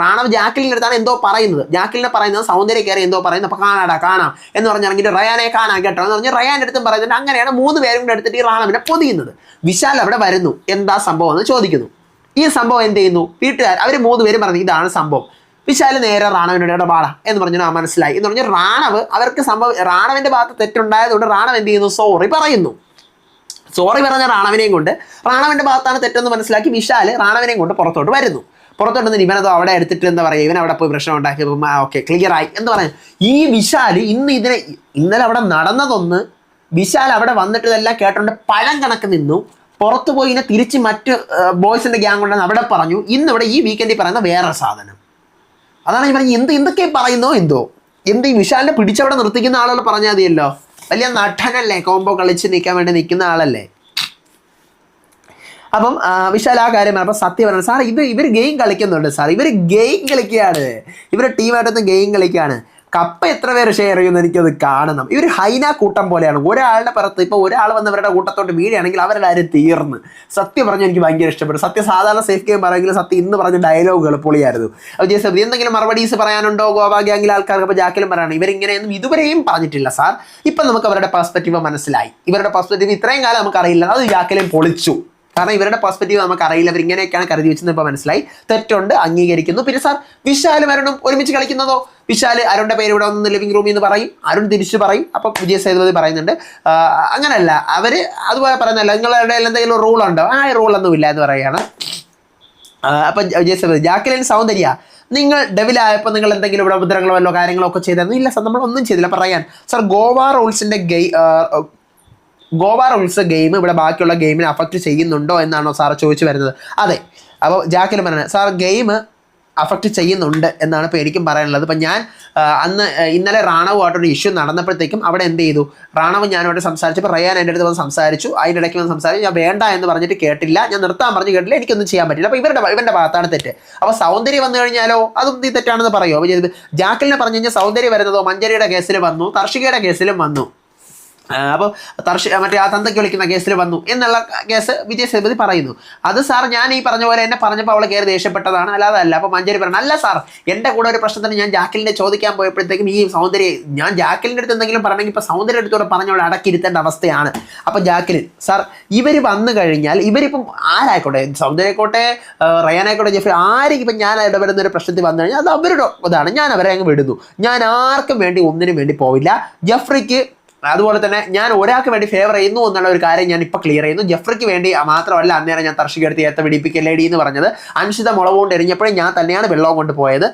റാണവ് ജാക്കലിൻ്റെ അടുത്താണ് എന്തോ പറയുന്നത്. ജാക്കലിനെ പറയുന്നത് സൗന്ദര്യ കയറി എന്തോ പറയുന്നത്. അപ്പോൾ കാണാം എന്ന് പറഞ്ഞിറങ്ങിയിട്ട് റയാനെ കാണാൻ കേട്ടോ എന്ന് പറഞ്ഞ് റയാൻ്റെ അടുത്തും പറയുന്നുണ്ട്. അങ്ങനെയാണ് 3 പേരും കൂടെ എടുത്തിട്ട് ഈ റാണവിനെ പൊതിയുന്നത്. വിശാൽ അവിടെ വരുന്നു, എന്താ സംഭവം എന്ന് ചോദിക്കുന്നു. ഈ സംഭവം എന്ത് ചെയ്യുന്നു, വീട്ടുകാർ അവർ 3 പേരും പറഞ്ഞു ഇതാണ് സംഭവം. വിശാൽ നേരെ റാണവിനോട് ഇടപാടാ എന്ന് പറഞ്ഞു. മനസ്സിലായി എന്ന് പറഞ്ഞ് റാണവ് അവർക്ക് സംഭവം റാണവിൻ്റെ ഭാഗത്ത് തെറ്റുണ്ടായതുകൊണ്ട് റാണവ് എന്ത് ചെയ്യുന്നു, സോറി പറയുന്നു. സോറി പറഞ്ഞ റാണവിനെയും കൊണ്ട് റാണവിൻ്റെ ഭാഗത്താണ് തെറ്റെന്ന് മനസ്സിലാക്കി വിശാൽ റാണവിനെയും കൊണ്ട് പുറത്തോട്ട് വരുന്നു. പുറത്തോട്ട് ഇവനതോ അവിടെ എടുത്തിട്ട് എന്താ പറയുക, ഇവൻ അവിടെ പോയി പ്രശ്നം ഉണ്ടാക്കിയപ്പോൾ ഓക്കെ ക്ലിയർ ആയി എന്ന് പറയാം. ഈ വിശാൽ ഇന്നലെ അവിടെ നടന്നതൊന്ന് വിശാൽ അവിടെ വന്നിട്ട് ഇതെല്ലാം കേട്ടോണ്ട് പഴം കണക്ക് നിന്നു. പുറത്തു പോയി ഇങ്ങനെ തിരിച്ച് മറ്റ് ബോയ്സിൻ്റെ ഗ്യാങ് ഉണ്ടെന്ന് അവിടെ പറഞ്ഞു. ഇന്നിവിടെ ഈ വീക്കെൻഡിൽ പറയുന്ന വേറെ സാധനം. അതാണ് ഞാൻ പറഞ്ഞത്, എന്തൊക്കെ പറയുന്നോ എന്ത് ഈ വിശാലിനെ പിടിച്ചവിടെ നിർത്തിക്കുന്ന ആളുകൾ പറഞ്ഞാൽ മതിയല്ലോ. വലിയ നടനല്ലേ, കോംബോ കളിച്ച് നിൽക്കാൻ വേണ്ടി നിൽക്കുന്ന ആളല്ലേ. അപ്പം വിശാൽ ആ കാര്യം പറഞ്ഞപ്പോൾ സത്യം പറഞ്ഞു, സാർ ഇവർ ഗെയിം കളിക്കുന്നുണ്ട് സാർ, ഇവർ ഗെയിം കളിക്കുകയാണ്, ഇവരുടെ ടീമായിട്ടൊന്ന് ഗെയിം കളിക്കുകയാണ്. കപ്പ എത്ര പേര് ഷെയർ ചെയ്യുമെന്ന് എനിക്കത് കാണണം. ഇവർ ഹൈന കൂട്ടം പോലെയാണ്. ഒരാളുടെ പുറത്ത് ഇപ്പോൾ ഒരാൾ വന്നവരുടെ കൂട്ടത്തോട്ട് വീഴുകയാണെങ്കിൽ അവരുടെ കാര്യം തീർന്ന്. സത്യം പറഞ്ഞു എനിക്ക് ഭയങ്കര ഇഷ്ടപ്പെട്ടു. സത്യം സാധാരണ സേഫ് ഗെയിം പറയുമെങ്കിലും സത്യം ഇന്ന് പറഞ്ഞ ഡയലോഗുകൾ പൊളിയായിരുന്നു. അപ്പോൾ ജേസഫ് എന്തെങ്കിലും മറുപടീസ് പറയാനുണ്ടോ ഗോവ ഗ്യാങ്ങിലെ ആൾക്കാർക്ക്? അപ്പോൾ ജാക്കലും പറയണം ഇവരിങ്ങനെയൊന്നും ഇതുവരെയും പറഞ്ഞിട്ടില്ല സാർ. ഇപ്പം നമുക്ക് അവരുടെ പെർസ്പെക്റ്റീവ് മനസ്സിലായി. ഇവരുടെ പെർസ്പെക്റ്റീവ് ഇത്രയും കാലം നമുക്കറിയില്ല, അത് ജാക്കലും പൊളിച്ചു. കാരണം ഇവരുടെ പെർസ്പെക്റ്റീവ് നമുക്കറിയില്ല, അവർ ഇങ്ങനെയൊക്കെയാണ് കരുതി വെച്ചെന്ന് ഇപ്പോൾ മനസ്സിലായി. തെറ്റുണ്ട്, അംഗീകരിക്കുന്നു. പിന്നെ സാർ വിശാലും അരുണും ഒരുമിച്ച് കളിക്കുന്നതോ? വിശാൽ അരുണിൻ്റെ പേര് ഇവിടെ വന്ന് ലിവിംഗ് റൂമിൽ നിന്ന് പറയും, അരുൺ തിരിച്ചു പറയും. അപ്പം വിജയ് സേതുപതി പറയുന്നുണ്ട് അങ്ങനെയല്ല, അവർ അതുപോലെ പറയുന്നതല്ല, നിങ്ങളുടെ എന്തെങ്കിലും റൂളുണ്ടോ? ആ റൂളൊന്നും ഇല്ല എന്ന് പറയുകയാണ്. അപ്പം വിജയ് സേതുപതി ജാക്കലിൻ സൗന്ദര്യ നിങ്ങൾ ഡെവിലായപ്പോൾ നിങ്ങൾ എന്തെങ്കിലും ഇവിടെ ഉപദ്രവങ്ങളോ വല്ലോ കാര്യങ്ങളോ ഒക്കെ ചെയ്തായിരുന്നു? ഇല്ല സാർ, നമ്മളൊന്നും ചെയ്തില്ല. പറയാൻ സാർ ഗോവ റൂൾസ് ഗെയിം ഇവിടെ ബാക്കിയുള്ള ഗെയിമിനെ അഫക്റ്റ് ചെയ്യുന്നുണ്ടോ എന്നാണോ സാർ ചോദിച്ചു വരുന്നത്? അതെ. അപ്പോൾ ജാക്കലും പറയുന്നത് സാർ ഗെയിം അഫക്റ്റ് ചെയ്യുന്നുണ്ട് എന്നാണ് ഇപ്പോൾ എനിക്കും പറയാനുള്ളത്. ഇപ്പം ഞാൻ ഇന്നലെ റാണവുമായിട്ടൊരു ഇഷ്യൂ നടന്നപ്പോഴത്തേക്കും അവിടെ എന്ത് ചെയ്തു, റാണവ് ഞാനോട് സംസാരിച്ചപ്പോൾ റയാൻ എൻ്റെ അടുത്ത് വന്ന് സംസാരിച്ചു. അതിൻ്റെ ഇടയ്ക്ക് വന്ന് സംസാരിച്ചു, ഞാൻ വേണ്ട എന്ന് പറഞ്ഞിട്ട് കേട്ടില്ല, ഞാൻ നിർത്താൻ പറഞ്ഞു കേട്ടില്ല, എനിക്കൊന്നും ചെയ്യാൻ പറ്റില്ല. അപ്പോൾ ഇവൻ്റെ ഭാഗത്താണ് തെറ്റ്. അപ്പോൾ സൗന്ദര്യം വന്നു കഴിഞ്ഞാലോ അതും നീ തെറ്റാണെന്ന് പറയുമോ? അപ്പോൾ ജാക്കലിനെ പറഞ്ഞു കഴിഞ്ഞാൽ സൗന്ദര്യം വരുന്നതോ മഞ്ജരിയുടെ കേസിൽ വന്നു, തർഷികയുടെ കേസിലും വന്നു, അപ്പോൾ മറ്റേ ആ തന്തയ്ക്ക് വിളിക്കുന്ന കേസിൽ വന്നു എന്നുള്ള കേസ് വിജയ് സേതുപതി പറയുന്നു. അത് സാർ ഞാൻ ഈ പറഞ്ഞ പോലെ എന്നെ പറഞ്ഞപ്പോൾ അവളെ കയറി ദേഷ്യപ്പെട്ടതാണ്, അല്ലാതെ അല്ല. അപ്പോൾ മഞ്ജരി പറഞ്ഞു അല്ല സാർ, എൻ്റെ കൂടെ ഒരു പ്രശ്നത്തിന് ഞാൻ ജാക്കലിനെ ചോദിക്കാൻ പോയപ്പോഴത്തേക്കും ഈ സൗന്ദര്യം ഞാൻ ജാക്കലിൻ്റെ അടുത്ത് എന്തെങ്കിലും പറഞ്ഞെങ്കിൽ ഇപ്പോൾ സൗന്ദര്യ അടുത്തോടെ പറഞ്ഞവളെ അടക്കിയിരുത്തേണ്ട അവസ്ഥയാണ്. അപ്പോൾ ജാക്കലിൻ സാർ ഇവർ വന്നു കഴിഞ്ഞാൽ ഇവരിപ്പം ആരായിക്കോട്ടെ, സൗന്ദര്യായിക്കോട്ടെ, റയാനായിക്കോട്ടെ, ജെഫ്രി ആരെങ്കിലും ഇപ്പം ഞാൻ ഇടപെടുന്ന ഒരു പ്രശ്നത്തിൽ വന്നു കഴിഞ്ഞാൽ അത് അവരുടെ ഇതാണ്, ഞാൻ അവരെ അങ്ങ് വിടുന്നു. ഞാൻ ആർക്കും വേണ്ടി ഒന്നിനും വേണ്ടി പോവില്ല. ജെഫ്രിക്ക് അതുപോലെ തന്നെ ഞാൻ ഒരാൾക്ക് വേണ്ടി ഫേവർ ചെയ്യുന്നു എന്നുള്ള ഒരു കാര്യം ഞാൻ ഇപ്പോൾ ക്ലിയർ ചെയ്യുന്നു. ജെഫ്രിക്ക് വേണ്ടി മാത്രമല്ല അന്നേരം ഞാൻ തർഷിക എടുത്ത് ഏത്ത പിടിപ്പിക്കല്ലേടി എന്ന് പറഞ്ഞത്. അൻഷിത മുളക് കൊണ്ട് എറിഞ്ഞപ്പോഴും ഞാൻ തന്നെയാണ് വെള്ളം കൊണ്ട് പോയത്,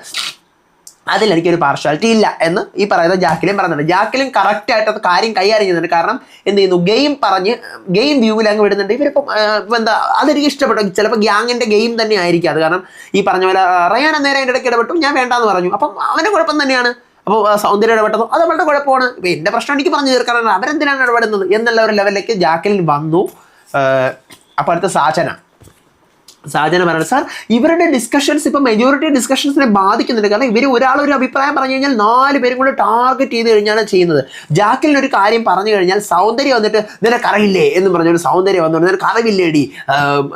അതിലെനിക്കൊരു പാർഷ്വാലിറ്റി ഇല്ല എന്ന് ഈ പറയുന്ന ജാക്കലിൻ പറയുന്നുണ്ട്. ജാക്കലിൻ കറക്റ്റായിട്ട് അത് കാര്യം കൈകാര്യം ചെയ്യുന്നുണ്ട്. കാരണം എന്ത് ചെയ്യുന്നു, ഗെയിം വ്യൂവിൽ അങ്ങ് വിടുന്നുണ്ട്. ഇവരിപ്പം എന്താ അതെനിക്ക് ഇഷ്ടപ്പെട്ടു. ചിലപ്പോൾ ഗ്യാങ്ങിൻ്റെ ഗെയിം തന്നെ ആയിരിക്കും അത്. കാരണം ഈ പറഞ്ഞ പോലെ റയാൻ അന്നേരം എൻ്റെ ഇടയ്ക്ക് ഇടപെട്ടു, ഞാൻ വേണ്ടാന്ന് പറഞ്ഞു. അപ്പം അവൻ്റെ കുഴപ്പം തന്നെയാണ്. അപ്പോൾ സൗന്ദര്യം ഇടപെട്ടതോ അത് അവളുടെ കുഴപ്പമാണ്. ഇപ്പോൾ എൻ്റെ പ്രശ്നം എനിക്ക് പറഞ്ഞു തീർക്കാനാണ്, അവരെന്തിനാണ് ഇടപെടുന്നത് എന്നുള്ള ഒരു ലെവലിലേക്ക് ജാക്കലിൻ വന്നു. അപ്പോൾ അടുത്ത സാജന പറയുന്നത് സാർ ഇവരുടെ ഡിസ്കഷൻസ് ഇപ്പോൾ മെജോറിറ്റി ഡിസ്കഷൻസിനെ ബാധിക്കുന്നുണ്ട്. കാരണം ഇവർ ഒരാളൊരു അഭിപ്രായം പറഞ്ഞു കഴിഞ്ഞാൽ 4 പേരും കൂടെ ടാർഗറ്റ് ചെയ്ത് കഴിഞ്ഞാണ് ചെയ്യുന്നത്. ജാക്കലിനൊരു കാര്യം പറഞ്ഞു കഴിഞ്ഞാൽ സൗന്ദര്യം വന്നിട്ട് നിനക്കറിയില്ലേ എന്ന് പറഞ്ഞുകൊണ്ട് സൗന്ദര്യം വന്നുകൊണ്ട് നിനക്കറിവില്ലേടി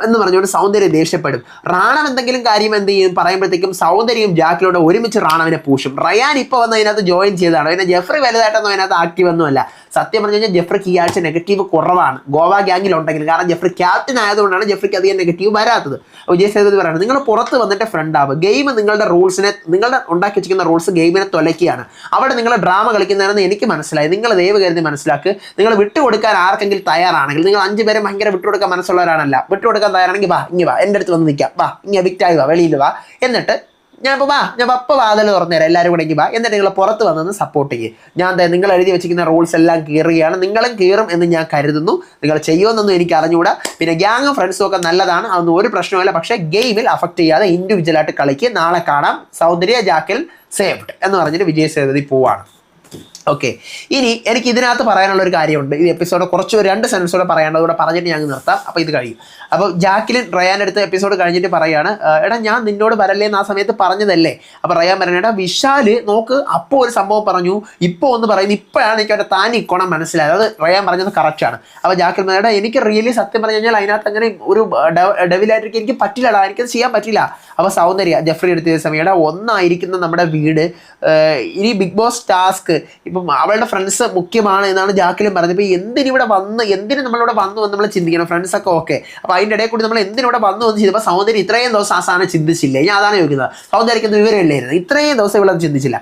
എന്ന് പറഞ്ഞുകൊണ്ട് സൗന്ദര്യം ദേഷ്യപ്പെടും. റാണവ് എന്തെങ്കിലും കാര്യം എന്ത് ചെയ്യും പറയുമ്പോഴത്തേക്കും സൗന്ദര്യവും ജാക്കലോട് ഒരുമിച്ച് റാണവിനെ പൂശും. റയാൻ ഇപ്പോൾ വന്ന് അതിനകത്ത് ജോയിൻ ചെയ്തതാണ്. പിന്നെ ജെഫ്രി വലുതായിട്ടൊന്നും അതിനകത്ത് ആക്റ്റീവ് ഒന്നുമല്ല. സത്യം പറഞ്ഞു കഴിഞ്ഞാൽ ജെഫ്രിക്ക് ഈ ആഴ്ച നെഗറ്റീവ് കുറവാണ് ഗോവ ഗ്യാങ്ങിലുണ്ടെങ്കിൽ. കാരണം ജെഫ്രി ക്യാപ്റ്റൻ ആയതുകൊണ്ടാണ് ജെഫ്രിക്ക് അധികം നെഗറ്റീവ് വരാത്തത്. വിജയ് സേതുപതി പറയുന്നത് നിങ്ങൾ പുറത്ത് വന്നിട്ട് ഫ്രണ്ട് ആവുക. ഗെയിം നിങ്ങളുടെ ഉണ്ടാക്കി വെച്ചിരിക്കുന്ന റൂൾസ് ഗെയിമിനെ തൊലയ്ക്കുകയാണ്. അവിടെ നിങ്ങൾ ഡ്രാമ കളിക്കുന്നതെന്ന് എനിക്ക് മനസ്സിലായി. നിങ്ങൾ ദയവ് കരുതി മനസ്സിലാക്കുക. നിങ്ങൾ വിട്ടുകൊടുക്കാൻ ആർക്കെങ്കിലും തയ്യാറാണെങ്കിൽ, നിങ്ങൾ 5 പേരെ ഭയങ്കര വിട്ടുകൊടുക്കാൻ മനസ്സുള്ളവരാണല്ല, വിട്ടുകൊടുക്കാൻ തയ്യാറാണെങ്കിൽ വാ എൻ്റെ അടുത്ത് വന്ന് നിൽക്കാം, വാ വിക്റ്റായി വാ, വെളിയിൽ വാ, എന്നിട്ട് ഞാൻ വാതിൽ തുറന്നുതരാം, എല്ലാവരും കൂടെ വാ, എന്നിട്ട് നിങ്ങൾ പുറത്ത് വന്നൊന്ന് സപ്പോർട്ട് ചെയ്യും. ഞാൻ നിങ്ങൾ എഴുതി വെച്ചിരിക്കുന്ന റൂൾസ് എല്ലാം കീറുകയാണ്, നിങ്ങളും കീറും എന്ന് ഞാൻ കരുതുന്നു. നിങ്ങൾ ചെയ്യുമെന്നൊന്നും എനിക്ക് അറിഞ്ഞുകൂടാ. പിന്നെ ഗ്യാങ്ങും ഫ്രണ്ട്സും ഒക്കെ നല്ലതാണ്, അതൊന്നും ഒരു പ്രശ്നമില്ല. പക്ഷേ ഗെയിമിൽ അഫക്റ്റ് ചെയ്യാതെ ഇൻഡിവിജ്വലായിട്ട് കളിക്കുക. നാളെ കാണാം. സൗന്ദര്യ ജാക്കൽ സേവ്ഡ് എന്ന് പറഞ്ഞിട്ട് വിജയ് സേതുപതി പോവാണ്. ഓക്കെ, ഇനി എനിക്ക് ഇതിനകത്ത് പറയാനുള്ള ഒരു കാര്യമുണ്ട്. ഈ എപ്പിസോഡ് കുറച്ച് 2 സെൻറ്റൻസോടെ പറയാനുള്ളതുകൂടെ പറഞ്ഞിട്ട് ഞങ്ങൾ നിർത്താം. അപ്പോൾ ഇത് കഴിയും. അപ്പോൾ ജാക്ലിൻ റയാൻ എടുത്ത എപ്പിസോഡ് കഴിഞ്ഞിട്ട് പറയാണ്, എടാ ഞാൻ നിന്നോട് വരല്ലേന്ന് ആ സമയത്ത് പറഞ്ഞതല്ലേ. അപ്പോൾ റയാൻ പറയണേടാ വിശാല് നോക്ക് അപ്പോൾ ഒരു സംഭവം പറഞ്ഞു, ഇപ്പോൾ ഒന്ന് പറയുന്നു, ഇപ്പോഴാണ് എനിക്ക് അവൻ്റെ താൻ ഇക്കോണം മനസ്സിലായത്. അത് റയാൻ പറഞ്ഞത് കറക്റ്റാണ്. അപ്പോൾ ജാക്ലിൻ പറയടാ എനിക്ക് റിയലി സത്യം പറഞ്ഞു കഴിഞ്ഞാൽ അതിനകത്ത് അങ്ങനെ ഒരു ഡെവിലായിട്ട് എനിക്ക് പറ്റില്ലടാ, എനിക്കത് ചെയ്യാൻ പറ്റില്ല. അപ്പോൾ സൗന്ദര്യ ജെഫ്രി എടുത്ത സമയം ഒന്നായിരിക്കുന്ന നമ്മുടെ വീട്, ഇനി ബിഗ് ബോസ് ടാസ്ക് ഇപ്പം അവളുടെ ഫ്രണ്ട്സ് മുഖ്യമാണ് എന്നാണ് ജാക്ലിൻ പറഞ്ഞത്. ഇപ്പോൾ എന്തിനിവിടെ വന്ന്, എന്തിന് നമ്മളിവിടെ വന്നു എന്ന് നമ്മൾ ചിന്തിക്കണം. ഫ്രണ്ട്സൊക്കെ ഓക്കെ, അപ്പോൾ അതിൻ്റെ ഇടയിൽ കൂടി നമ്മൾ എന്തിനിവിടെ വന്നു എന്ന് ചെയ്തപ്പോൾ സൗന്ദര്യം ഇത്രയും ദിവസം ആ സാധനം ചിന്തിച്ചില്ലേ. ഞാൻ അതാണ് ചോദിക്കുന്നത്, സൗന്ദര്യക്ക് വിവരമില്ലായിരുന്നു, ഇത്രയും ദിവസം ഇവിടെ ചിന്തിച്ചില്ല.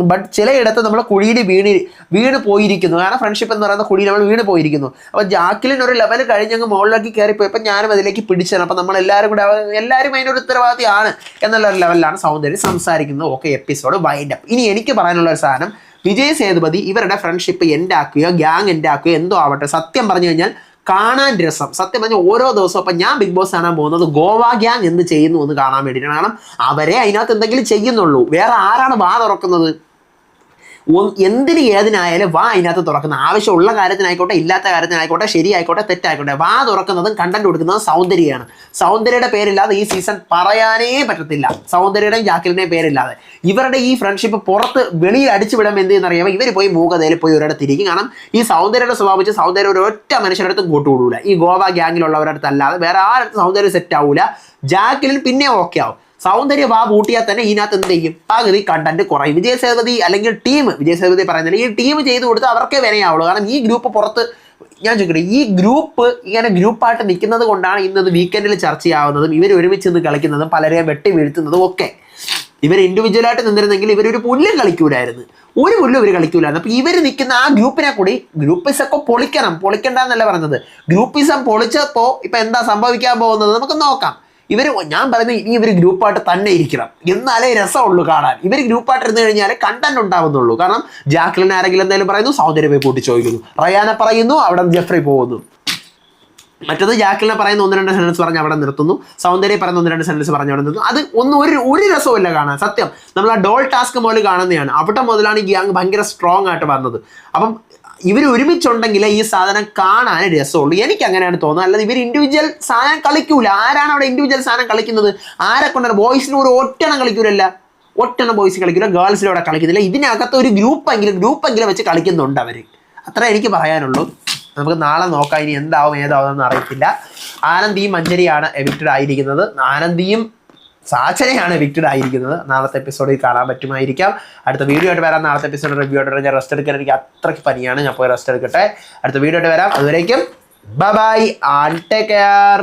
ബട്ട് ചിലയിടത്ത് നമ്മൾ കുഴിയിൽ വീണ് പോയിരിക്കുന്നു. കാരണം ഫ്രണ്ട്ഷിപ്പ് എന്ന് പറയുന്ന കുഴിയിൽ നമ്മൾ വീണ് പോയിരിക്കുന്നു. അപ്പോൾ ജാക്ലിൻ ഒരു ലെവൽ കഴിഞ്ഞങ്ങ് മുകളിലേക്ക് കയറിപ്പോയപ്പോൾ ഞാനും അതിലേക്ക് പിടിച്ചത്. അപ്പോൾ നമ്മളെല്ലാവരും കൂടെ എല്ലാവരും അതിനൊരു ഉത്തരവാദിയാണ് എന്നുള്ള ഒരു ലെവലിലാണ് സൗന്ദര്യം സംസാരിക്കുന്നത്. Okay, episode wind up. ഇനി എനിക്ക് പറയാനുള്ള ഒരു സാധനം, വിജയ് സേതുപതി ഇവരുടെ ഫ്രണ്ട്ഷിപ്പ് എൻഡാക്കുകയോ ഗ്യാങ് എൻഡാക്കുകയോ എന്തോ ആവട്ടെ, സത്യം പറഞ്ഞു കഴിഞ്ഞാൽ കാണാൻ രസം. സത്യം പറഞ്ഞാൽ ഓരോ ദിവസവും ഇപ്പം ഞാൻ ബിഗ് ബോസ് കാണാൻ പോകുന്നത് ഗോവ ഗ്യാങ് എന്ത് ചെയ്യുന്നു എന്ന് കാണാൻ വേണ്ടിയിട്ടാണ്. കാരണം അവരെ അതിനകത്ത് എന്തെങ്കിലും ചെയ്യുന്നുള്ളൂ, വേറെ ആരാണ് വാ തുറക്കുന്നത്? എന്തിന് ഏതിനായാലും വാ അതിനകത്ത് തുറക്കുന്ന, ആവശ്യമുള്ള കാര്യത്തിനായിക്കോട്ടെ ഇല്ലാത്ത കാര്യത്തിനായിക്കോട്ടെ ശരിയായിക്കോട്ടെ തെറ്റായിക്കോട്ടെ വാ തുറക്കുന്നതും കണ്ടന്റ് കൊടുക്കുന്നതും സൗന്ദര്യമാണ്. സൗന്ദര്യയുടെ പേരില്ലാതെ ഈ സീസൺ പറയാനേ പറ്റത്തില്ല. സൗന്ദര്യയുടെയും ജാക്ലിൻ്റെയും പേരില്ലാതെ ഇവരുടെ ഈ ഫ്രണ്ട്ഷിപ്പ് പുറത്ത് വെളിയിൽ അടിച്ചു വിടാൻ എന്തെന്നറിയാമോ, ഇവർ പോയി മൂകതയിൽ പോയി ഒരിടത്തിരിക്കും. കാരണം ഈ സൗന്ദര്യയുടെ സ്വഭാവിച്ച് സൗന്ദര്യം ഒരു ഒറ്റ മനുഷ്യരുടെ അടുത്തും കൂട്ടുകൂടൂല. ഈ ഗോവ ഗ്യാങ്ങിലുള്ളവരുടെ അടുത്തല്ലാതെ വേറെ ആരുടെ സൗന്ദര്യം സെറ്റ് ആവൂല. ജാക്ലിൻ പിന്നെ ഓക്കെ ആവും. സൗന്ദര്യം വാ പൂട്ടിയാൽ തന്നെ ഇതിനകത്ത് എന്ത് ചെയ്യും, പകുതി കണ്ടന്റ് കുറയും. വിജയ് സേതുപതി അല്ലെങ്കിൽ ടീം, വിജയ് സേതുപതി പറയുന്നില്ല, ഈ ടീം ചെയ്ത് കൊടുത്താൽ അവർക്കേ വിനയാവുള്ളൂ. കാരണം ഈ ഗ്രൂപ്പ് പുറത്ത്, ഞാൻ ചോദിക്കട്ടെ, ഈ ഗ്രൂപ്പ് ഇങ്ങനെ ഗ്രൂപ്പായിട്ട് നിൽക്കുന്നത് കൊണ്ടാണ് ഇന്നത് വീക്കെൻഡിൽ ചർച്ചയാവുന്നതും ഇവർ ഒരുമിച്ച് നിന്ന് കളിക്കുന്നതും പലരെയും വെട്ടി വീഴ്ത്തുന്നതും ഒക്കെ. ഇവർ ഇൻഡിവിജ്വലായിട്ട് നിന്നിരുന്നെങ്കിൽ ഇവരൊരു പുല്ലും കളിക്കൂലായിരുന്നു, ഒരു പുല്ലും ഇവർ കളിക്കൂലായിരുന്നു. അപ്പോൾ ഇവർ നിൽക്കുന്ന ആ ഗ്രൂപ്പിനെ കൂടി, ഗ്രൂപ്പിസൊക്കെ പൊളിക്കണ്ടെന്നല്ല പറഞ്ഞത്, ഗ്രൂപ്പിസം പൊളിച്ചപ്പോൾ ഇപ്പം എന്താ സംഭവിക്കാൻ പോകുന്നത് നമുക്ക് നോക്കാം. ഞാൻ പറയുന്നത് ഇനി ഇവർ ഗ്രൂപ്പായിട്ട് തന്നെ ഇരിക്കണം, എന്നാലേ രസമുള്ളൂ കാണാൻ. ഇവർ ഗ്രൂപ്പായിട്ട് ഇരുന്ന് കഴിഞ്ഞാൽ കണ്ടന്റ് ഉണ്ടാവുന്നുള്ളൂ. കാരണം ജാക്ലിൻ ആരെങ്കിലും എന്തായാലും പറയുന്നു, സൗന്ദര്യം പോയി കൂട്ടി ചോദിക്കുന്നു, റയാനെ പറയുന്നു, അവിടെ ജെഫ്രി പോകുന്നു. മറ്റത് ജാക്ലിനെ പറയുന്ന 1-2 സെൻറ്റൻസ് പറഞ്ഞ് അവിടെ നിർത്തുന്നു, സൗന്ദര്യം പറയുന്ന 1-2 സെൻറ്റൻസ് പറഞ്ഞ് അവിടെ നിർത്തുന്നു. അത് ഒന്നും ഒരു രസമില്ല കാണാൻ. സത്യം നമ്മൾ ആ ഡോൾ ടാസ്ക് മുതൽ കാണുന്നതാണ്. അവിടെ മുതലാണ് ഈ ഗ്യാങ് ഭയങ്കര സ്ട്രോങ് ആയിട്ട് വന്നത്. അപ്പം ഇവർ ഒരുമിച്ചുണ്ടെങ്കിൽ ഈ സാധനം കാണാൻ രസമുള്ളൂ. എനിക്ക് അങ്ങനെയാണ് തോന്നുന്നത്. അല്ലാതെ ഇവർ ഇൻഡിവിജ്വൽ സാധനം കളിക്കൂല. ആരാണ് അവിടെ ഇൻഡിവിജ്വൽ സാധനം കളിക്കുന്നത്? ആരെ കൊണ്ടാണ്? ബോയ്സിന് ഒരു ഒറ്റണം കളിക്കൂലല്ല, ഒറ്റണം ബോയ്സ് കളിക്കില്ല, ഗേൾസിലൂടെ കളിക്കുന്നില്ല. ഇതിനകത്ത് ഒരു ഗ്രൂപ്പെങ്കിലും വെച്ച് കളിക്കുന്നുണ്ട് അവർ. അത്ര എനിക്ക് പറയാനുള്ളൂ. നമുക്ക് നാളെ നോക്കാം ഇനി എന്താവും ഏതാവുമെന്ന് അറിയത്തില്ല. ആനന്ദിയും മഞ്ജരിയാണ് എവിക്റ്റഡ് ആയിരിക്കുന്നത്. ആനന്ദിയും സാച്ചനയാണ് എവിക്റ്റഡ് ആയിരിക്കുന്നത്. നാളത്തെ എപ്പിസോഡിൽ കാണാൻ പറ്റുമായിരിക്കാം. അടുത്ത വീഡിയോ ആയിട്ട് വരാം. നാളത്തെ എപ്പിസോഡ് റിവ്യൂ ആയിട്ട് ഞാൻ റെസ്റ്റ് എടുക്കാൻ, എനിക്ക് അത്രയ്ക്ക് പനിയാണ്, ഞാൻ പോയി റെസ്റ്റ് എടുക്കട്ടെ. അടുത്ത വീഡിയോ ആയിട്ട് വരാം. അതുവരേക്കും bye bye and take care.